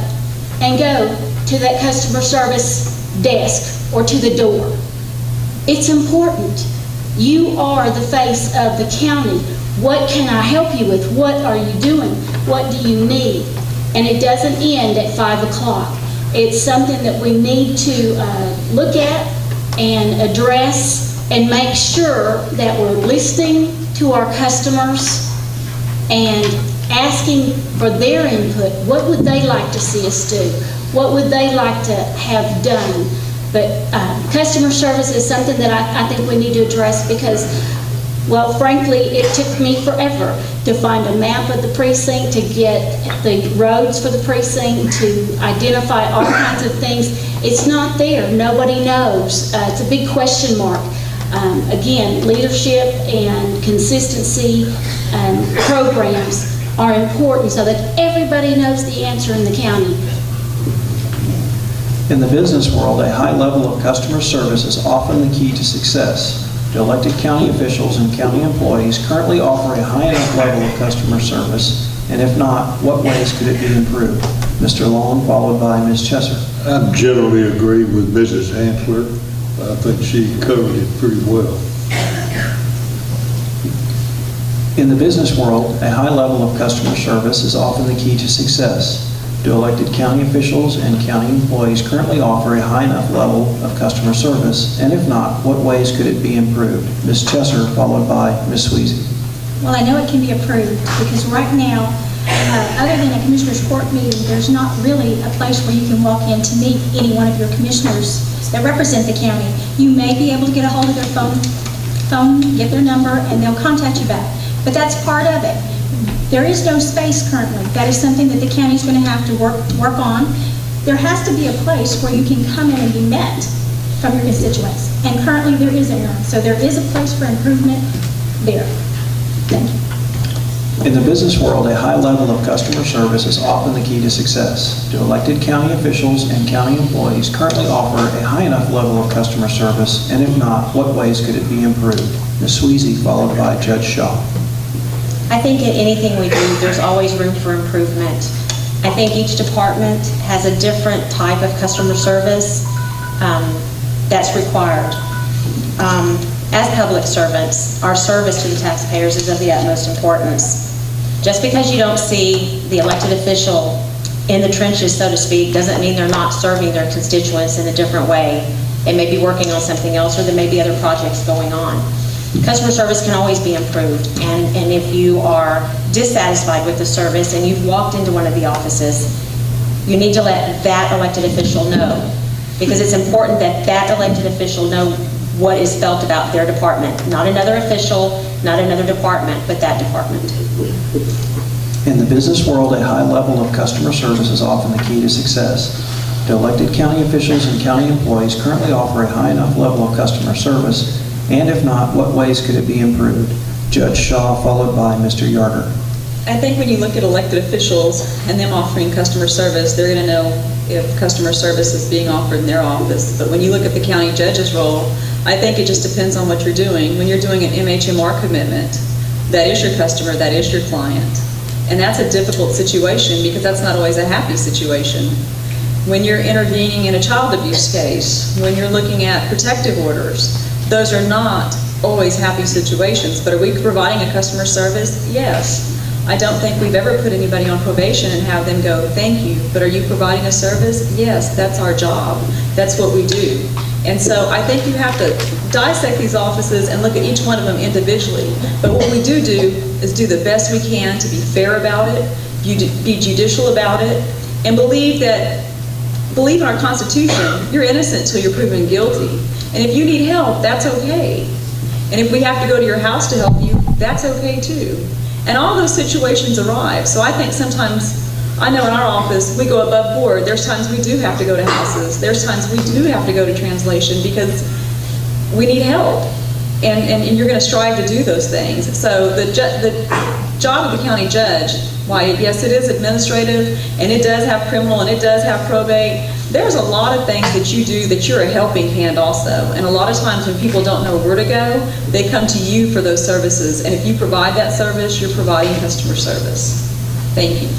and go to that customer service desk or to the door. It's important. You are the face of the county. What can I help you with? What are you doing? What do you need? And it doesn't end at 5 o'clock. It's something that we need to look at and address and make sure that we're listening to our customers and asking for their input. What would they like to see us do? What would they like to have done? But customer service is something that I think we need to address because, well, frankly, it took me forever to find a map of the precinct, to get the roads for the precinct, to identify all kinds of things. It's not there. Nobody knows. It's a big question mark. Again, leadership and consistency and programs are important so that everybody knows the answer in the county. In the business world, a high level of customer service is often the key to success. Do elected county officials and county employees currently offer a high enough level of customer service? And if not, what ways could it be improved? Mr. Long, followed by Ms. Chesser. I generally agree with Mrs. Hansler. I think she covered it pretty well. In the business world, a high level of customer service is often the key to success. Do elected county officials and county employees currently offer a high enough level of customer service? And if not, what ways could it be improved? Ms. Chesser, followed by Ms. Sweezy. Well, I know it can be approved because right now, other than a commissioner's court meeting, there's not really a place where you can walk in to meet any one of your commissioners that represent the county. You may be able to get a hold of their phone, get their number, and they'll contact you back. But that's part of it. There is no space currently. That is something that the county's going to have to work on. There has to be a place where you can come in and be met from your constituents. And currently there isn't none. So there is a place for improvement there. Thank you. In the business world, a high level of customer service is often the key to success. Do elected county officials and county employees currently offer a high enough level of customer service? And if not, what ways could it be improved? Ms. Sweezy, followed by Judge Shaw. I think in anything we do, there's always room for improvement. I think each department has a different type of customer service that's required. As public servants, our service to the taxpayers is of the utmost importance. Just because you don't see the elected official in the trenches, so to speak, doesn't mean they're not serving their constituents in a different way. They may be working on something else, or there may be other projects going on. Customer service can always be improved, and if you are dissatisfied with the service and you've walked into one of the offices, you need to let that elected official know, because it's important that that elected official know what is felt about their department. Not another official, not another department, but that department. In the business world, a high level of customer service is often the key to success. Do elected county officials and county employees currently offer a high enough level of customer service? And if not, what ways could it be improved? Judge Shaw, followed by Mr. Yarder. I think when you look at elected officials and them offering customer service, they're going to know if customer service is being offered in their office. But when you look at the county judge's role, I think it just depends on what you're doing. When you're doing an MHMR commitment, that is your customer, that is your client. And that's a difficult situation because that's not always a happy situation. When you're intervening in a child abuse case, when you're looking at protective orders, those are not always happy situations. But are we providing a customer service? Yes. I don't think we've ever put anybody on probation and have them go, thank you, but are you providing a service? Yes, that's our job. That's what we do. And so I think you have to dissect these offices and look at each one of them individually. But what we do is do the best we can to be fair about it, be judicial about it, and believe in our Constitution. You're innocent until you're proven guilty. And if you need help, that's okay. And if we have to go to your house to help you, that's okay too. And all those situations arrive. So I think sometimes, I know in our office, we go above board. There's times we do have to go to houses. There's times we do have to go to translation because we need help. And you're going to strive to do those things. So the job of the county judge, why, yes, it is administrative, and it does have criminal, and it does have probate. There's a lot of things that you do that you're a helping hand also. And a lot of times when people don't know where to go, they come to you for those services. And if you provide that service, you're providing customer service. Thank you.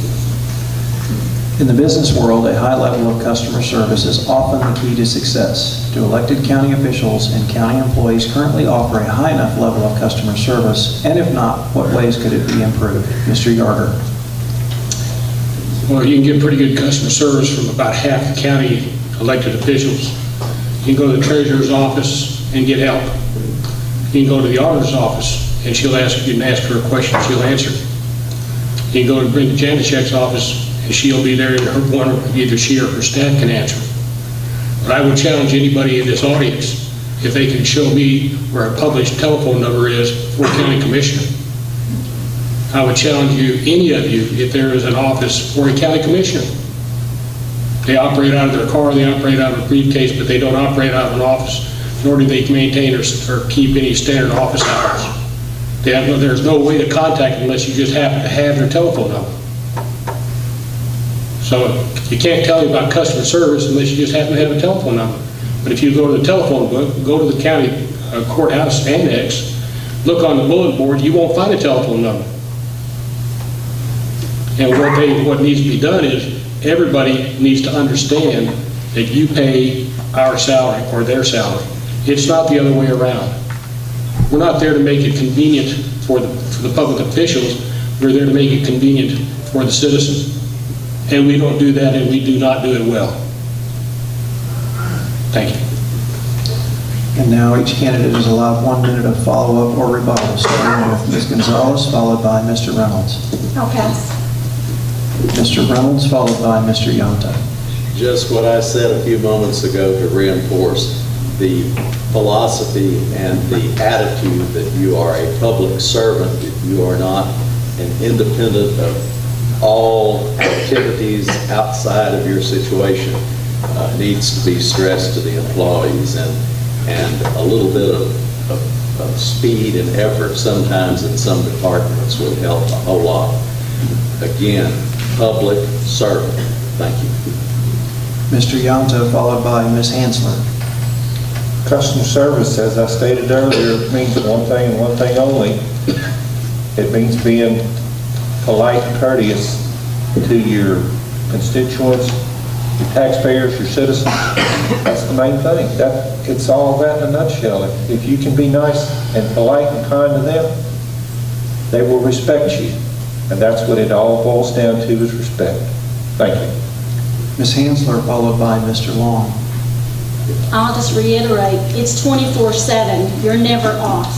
In the business world, a high level of customer service is often the key to success. Do elected county officials and county employees currently offer a high enough level of customer service? And if not, what ways could it be improved? Mr. Yarder. Well, you can get pretty good customer service from about half the county elected officials. You can go to the treasurer's office and get help. You can go to the auditor's office and she'll ask you and ask her a question, she'll answer. You can go to Brenda Janacek's office and she'll be there and either she or her staff can answer. But I would challenge anybody in this audience if they can show me where a published telephone number is for a county commissioner. I would challenge you, any of you, if there is an office for a county commissioner. They operate out of their car, they operate out of a briefcase, but they don't operate out of an office, nor do they maintain or keep any standard office hours. There's no way to contact them unless you just happen to have their telephone number. So you can't tell me about customer service unless you just happen to have a telephone number. But if you go to the telephone book, go to the county courthouse annex, look on the bulletin board, you won't find a telephone number. And what needs to be done is everybody needs to understand that you pay our salary or their salary. It's not the other way around. We're not there to make it convenient for the public officials. We're there to make it convenient for the citizens. And we don't do that, and we do not do it well. Thank you. And now each candidate is allowed 1 minute of follow-up or rebuttal, starting with Ms. Gonzalez, followed by Mr. Reynolds. I'll pass. Mr. Reynolds, followed by Mr. Yonta. Just what I said a few moments ago to reinforce the philosophy and the attitude that you are a public servant, that you are not an independent of all activities outside of your situation, needs to be stressed to the employees, and a little bit of speed and effort sometimes in some departments would help a whole lot. Again, public servant. Thank you. Mr. Yonta, followed by Ms. Hansler. Customer service, as I stated earlier, means one thing and one thing only. It means being polite and courteous to your constituents, your taxpayers, your citizens. That's the main thing. It's all that in a nutshell. If you can be nice and polite and kind to them, they will respect you. And that's what it all boils down to, is respect. Thank you. Ms. Hansler, followed by Mr. Long. I'll just reiterate, it's 24/7. You're never off.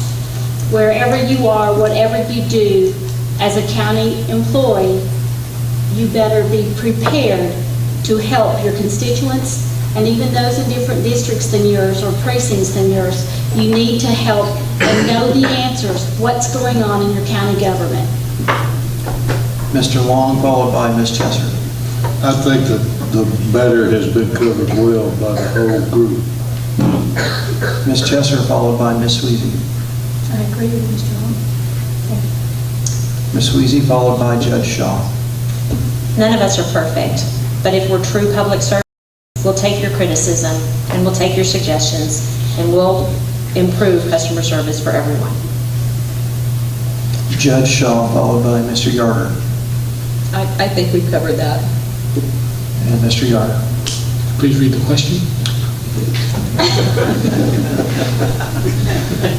Wherever you are, whatever you do, as a county employee, you better be prepared to help your constituents, and even those in different districts than yours or precincts than yours. You need to help and know the answers, what's going on in your county government. Mr. Long, followed by Ms. Chester. I think that the matter has been covered well by the whole group. Ms. Chesser, followed by Ms. Sweezy. I agree with Mr. Long. Ms. Sweezy, followed by Judge Shaw. None of us are perfect, but if we're true public servants, we'll take your criticism and we'll take your suggestions and we'll improve customer service for everyone. Judge Shaw, followed by Mr. Yarder. I think we've covered that. And Mr. Yarder. Please read the question.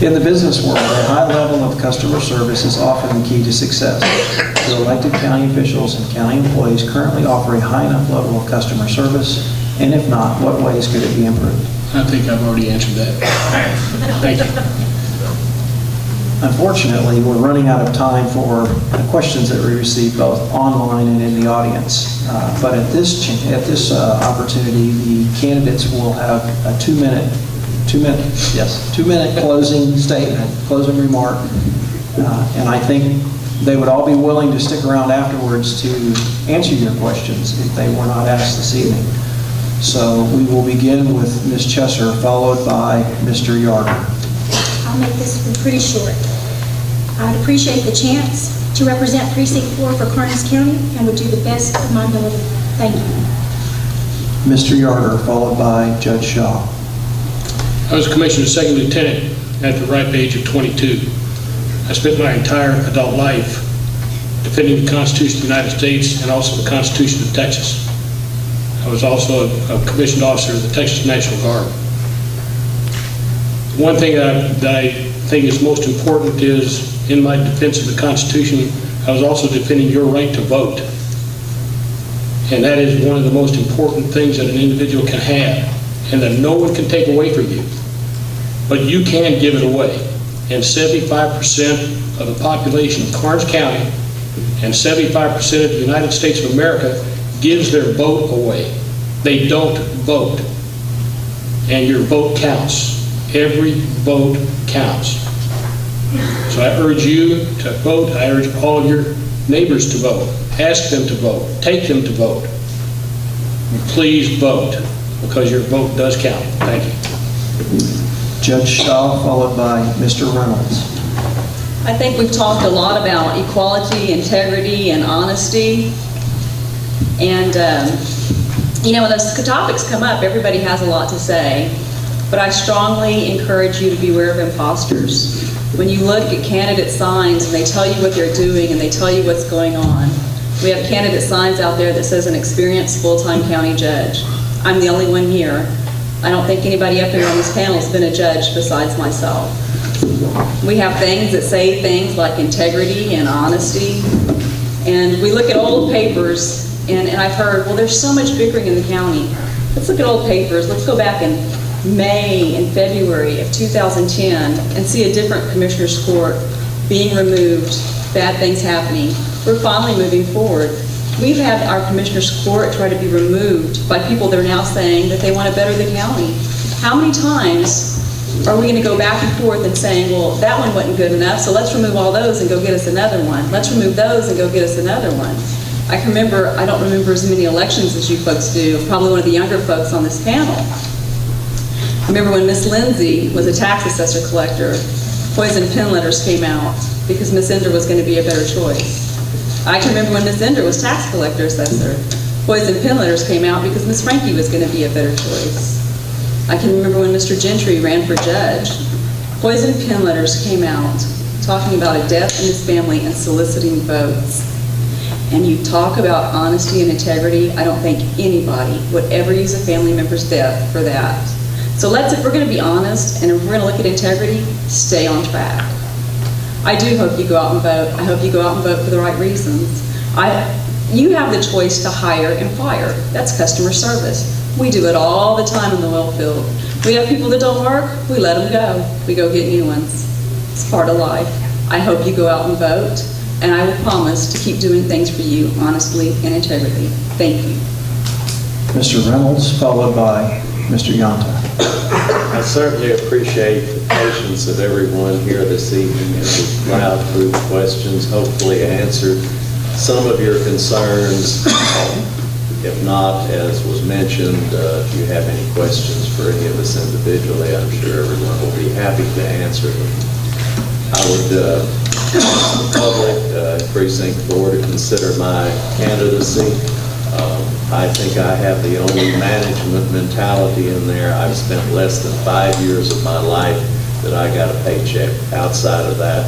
In the business world, a high level of customer service is often the key to success. Do elected county officials and county employees currently offer a high enough level of customer service? And if not, what ways could it be improved? I think I've already answered that. Thank you. Unfortunately, we're running out of time for the questions that we received both online and in the audience. But at this opportunity, the candidates will have a two-minute closing statement, closing remark. And I think they would all be willing to stick around afterwards to answer your questions if they were not asked this evening. So we will begin with Ms. Chesser, followed by Mr. Yarder. I'll make this one pretty short. I'd appreciate the chance to represent Precinct 4 for Karnes County and would do the best of my ability. Thank you. Mr. Yarder, followed by Judge Shaw. I was commissioned as second lieutenant at the ripe age of 22. I spent my entire adult life defending the Constitution of the United States and also the Constitution of Texas. I was also a commissioned officer of the Texas National Guard. One thing that I think is most important is, in my defense of the Constitution, I was also defending your right to vote. And that is one of the most important things that an individual can have, and that no one can take away from you. But you can give it away. And 75% of the population of Karnes County and 75% of the United States of America gives their vote away. They don't vote. And your vote counts. Every vote counts. So I urge you to vote. I urge all of your neighbors to vote. Ask them to vote. Take them to vote. And please vote, because your vote does count. Thank you. Judge Shaw, followed by Mr. Reynolds. I think we've talked a lot about equality, integrity, and honesty. And, when those topics come up, everybody has a lot to say. But I strongly encourage you to beware of imposters. When you look at candidate signs and they tell you what they're doing and they tell you what's going on, we have candidate signs out there that says an experienced full-time county judge. I'm the only one here. I don't think anybody up here on this panel has been a judge besides myself. We have things that say things like integrity and honesty. And we look at old papers and I've heard, well, there's so much bickering in the county. Let's look at old papers. Let's go back in May and February of 2010 and see a different commissioner's court being removed, bad things happening. We're finally moving forward. We've had our commissioner's court try to be removed by people that are now saying that they want to better the county. How many times are we going to go back and forth and saying, well, that one wasn't good enough, so let's remove all those and go get us another one. Let's remove those and go get us another one. I don't remember as many elections as you folks do, probably one of the younger folks on this panel. I remember when Miss Lindsay was a tax assessor collector, poison pen letters came out because Miss Ender was going to be a better choice. I can remember when Miss Ender was tax collector assessor, poison pen letters came out because Miss Frankie was going to be a better choice. I can remember when Mr. Gentry ran for judge, poison pen letters came out talking about a death in his family and soliciting votes. And you talk about honesty and integrity, I don't think anybody would ever use a family member's death for that. So if we're going to be honest and if we're going to look at integrity, stay on track. I do hope you go out and vote. I hope you go out and vote for the right reasons. You have the choice to hire and fire. That's customer service. We do it all the time in the oil field. We have people that don't work, we let them go. We go get new ones. It's part of life. I hope you go out and vote, and I will promise to keep doing things for you honestly and integrity. Thank you. Mr. Reynolds, followed by Mr. Yonta. I certainly appreciate the patience of everyone here this evening as we plowed through the questions, hopefully answered some of your concerns. If not, as was mentioned, if you have any questions for any of us individually, I'm sure everyone will be happy to answer them. I would ask the public, Precinct 4, to consider my candidacy. I think I have the only management mentality in there. I've spent less than 5 years of my life that I got a paycheck. Outside of that,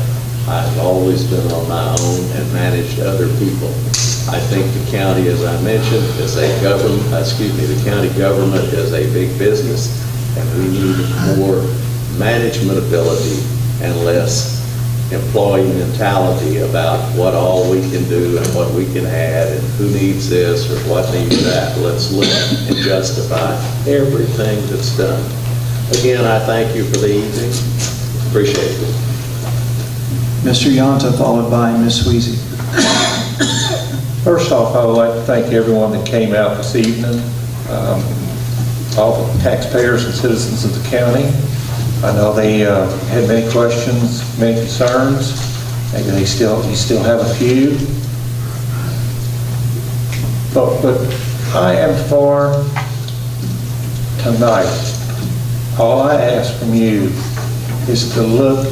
I've always been on my own and managed other people. I think the county, as I mentioned, is a the county government is a big business, and we need more management ability and less employee mentality about what all we can do and what we can add and who needs this or what needs that. Let's look and justify everything that's done. Again, I thank you for the evening. Appreciate it. Mr. Yonta, followed by Ms. Sweezy. First off, I would like to thank everyone that came out this evening, all the taxpayers and citizens of the county. I know they had many questions, many concerns. Maybe you still have a few. But I am for tonight. All I ask from you is to look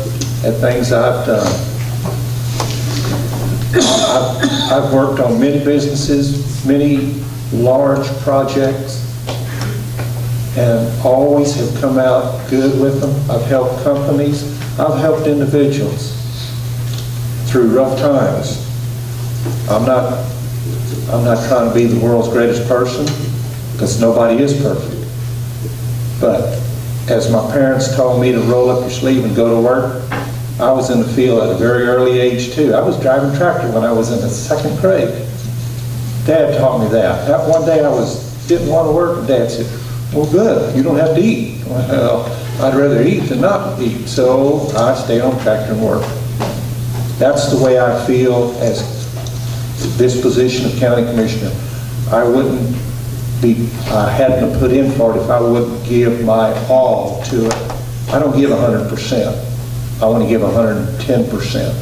at things I've done. I've worked on many businesses, many large projects, and always have come out good with them. I've helped companies. I've helped individuals through rough times. I'm not trying to be the world's greatest person, because nobody is perfect. But as my parents told me to roll up your sleeve and go to work, I was in the field at a very early age too. I was driving tractor when I was in the 2nd grade. Dad taught me that. That one day didn't want to work, and Dad said, "Well, good, you don't have to eat." Well, I'd rather eat than not eat, so I stay on tractor and work. That's the way I feel as this position of county commissioner. I hadn't put in for it if I wouldn't give my all to it. I don't give 100%. I want to give 110%.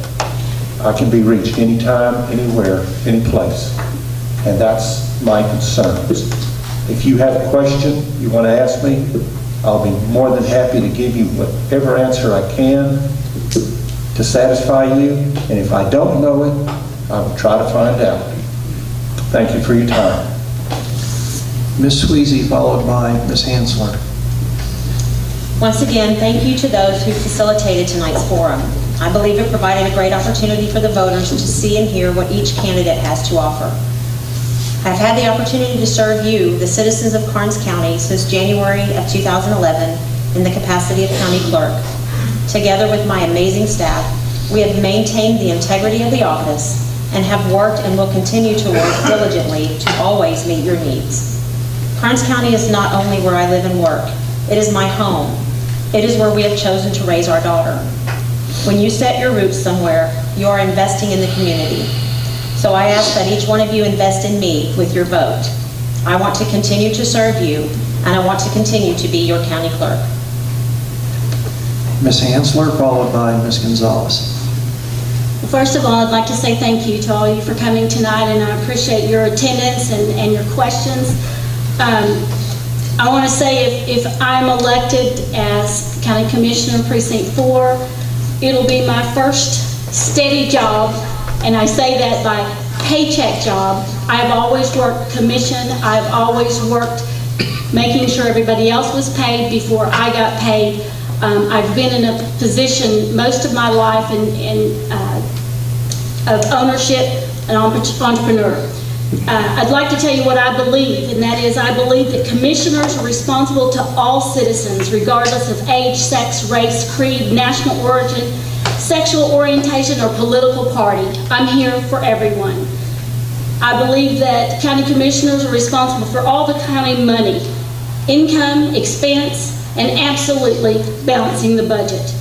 I can be reached anytime, anywhere, any place. And that's my concern. If you have a question you want to ask me, I'll be more than happy to give you whatever answer I can to satisfy you. And if I don't know it, I will try to find out. Thank you for your time. Ms. Sweezy, followed by Ms. Hansler. Once again, thank you to those who facilitated tonight's forum. I believe it provided a great opportunity for the voters to see and hear what each candidate has to offer. I've had the opportunity to serve you, the citizens of Karnes County, since January of 2011 in the capacity of county clerk. Together with my amazing staff, we have maintained the integrity of the office and have worked and will continue to work diligently to always meet your needs. Karnes County is not only where I live and work, it is my home. It is where we have chosen to raise our daughter. When you set your roots somewhere, you are investing in the community. So I ask that each one of you invest in me with your vote. I want to continue to serve you, and I want to continue to be your county clerk. Ms. Hansler, followed by Ms. Gonzalez. Well, first of all, I'd like to say thank you to all of you for coming tonight, and I appreciate your attendance and your questions. I want to say if I'm elected as County Commissioner Precinct 4, it'll be my first steady job, and I say that by paycheck job. I've always worked commission. I've always worked making sure everybody else was paid before I got paid. I've been in a position most of my life of ownership and entrepreneur. I'd like to tell you what I believe, and that is I believe that commissioners are responsible to all citizens, regardless of age, sex, race, creed, national origin, sexual orientation, or political party. I'm here for everyone. I believe that county commissioners are responsible for all the county money, income, expense, and absolutely balancing the budget.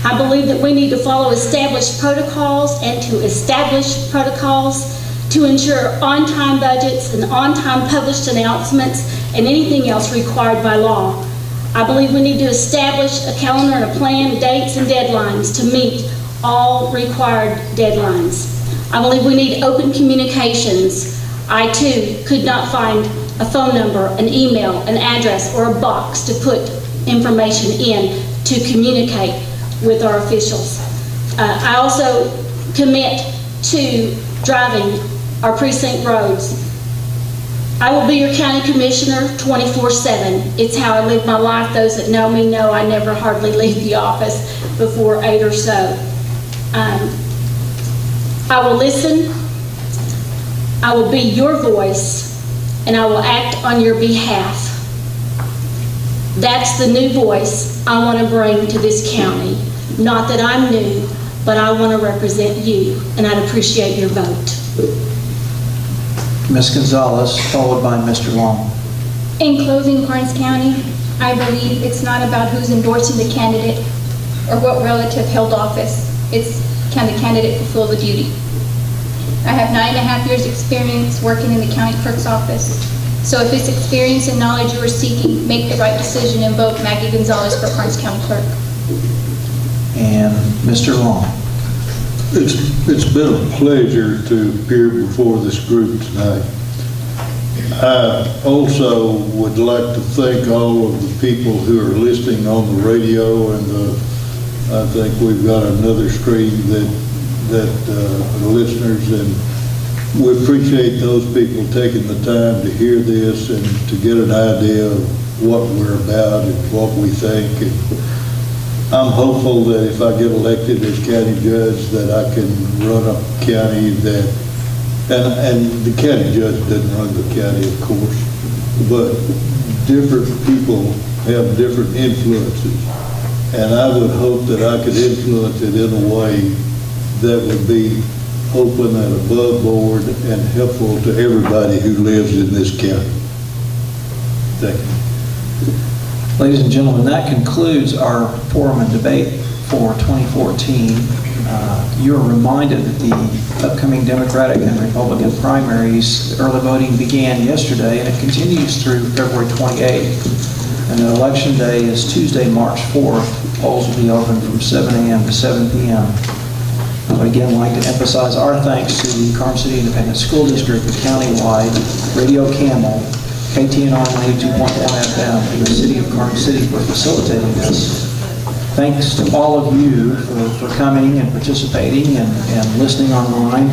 I believe that we need to follow established protocols and to establish protocols to ensure on-time budgets and on-time published announcements and anything else required by law. I believe we need to establish a calendar and a plan, dates and deadlines to meet all required deadlines. I believe we need open communications. I too could not find a phone number, an email, an address, or a box to put information in to communicate with our officials. I also commit to driving our precinct roads. I will be your county commissioner 24/7. It's how I live my life. Those that know me know I never hardly leave the office before 8 or so. I will listen, I will be your voice, and I will act on your behalf. That's the new voice I want to bring to this county. Not that I'm new, but I want to represent you, and I'd appreciate your vote. Ms. Gonzalez, followed by Mr. Long. In closing, Karnes County, I believe it's not about who's endorsing the candidate or what relative held office. It's can the candidate fulfill the duty. I have 9.5 years experience working in the county clerk's office. So if it's experience and knowledge you are seeking, make the right decision and vote Maggie Gonzalez for Karnes County Clerk. And Mr. Long. It's been a pleasure to appear before this group tonight. I also would like to thank all of the people who are listening on the radio, and I think we've got another stream that are listeners, and we appreciate those people taking the time to hear this and to get an idea of what we're about and what we think. And I'm hopeful that if I get elected as county judge, that I can run a county that, and the county judge doesn't run the county, of course, but different people have different influences. And I would hope that I could influence it in a way that would be open and above board and helpful to everybody who lives in this county. Thank you. Ladies and gentlemen, that concludes our forum and debate for 2014. You are reminded that the upcoming Democratic and Republican primaries, early voting began yesterday and it continues through February 28th. And the election day is Tuesday, March 4th. Polls will be open from 7 a.m. to 7 p.m. I would again like to emphasize our thanks to the Karnes City Independent School District, the countywide, Radio Camel, KTNR 92.1 FM, and the City of Karnes City for facilitating this. Thanks to all of you for coming and participating and listening online.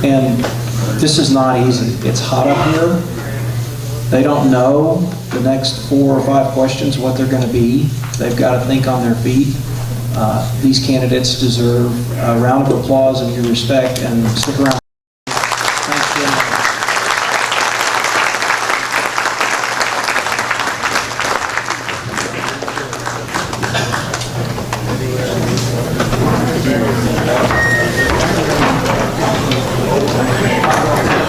And this is not easy. It's hot up here. They don't know the next 4 or 5 questions what they're going to be. They've got to think on their feet. These candidates deserve a round of applause and your respect, and stick around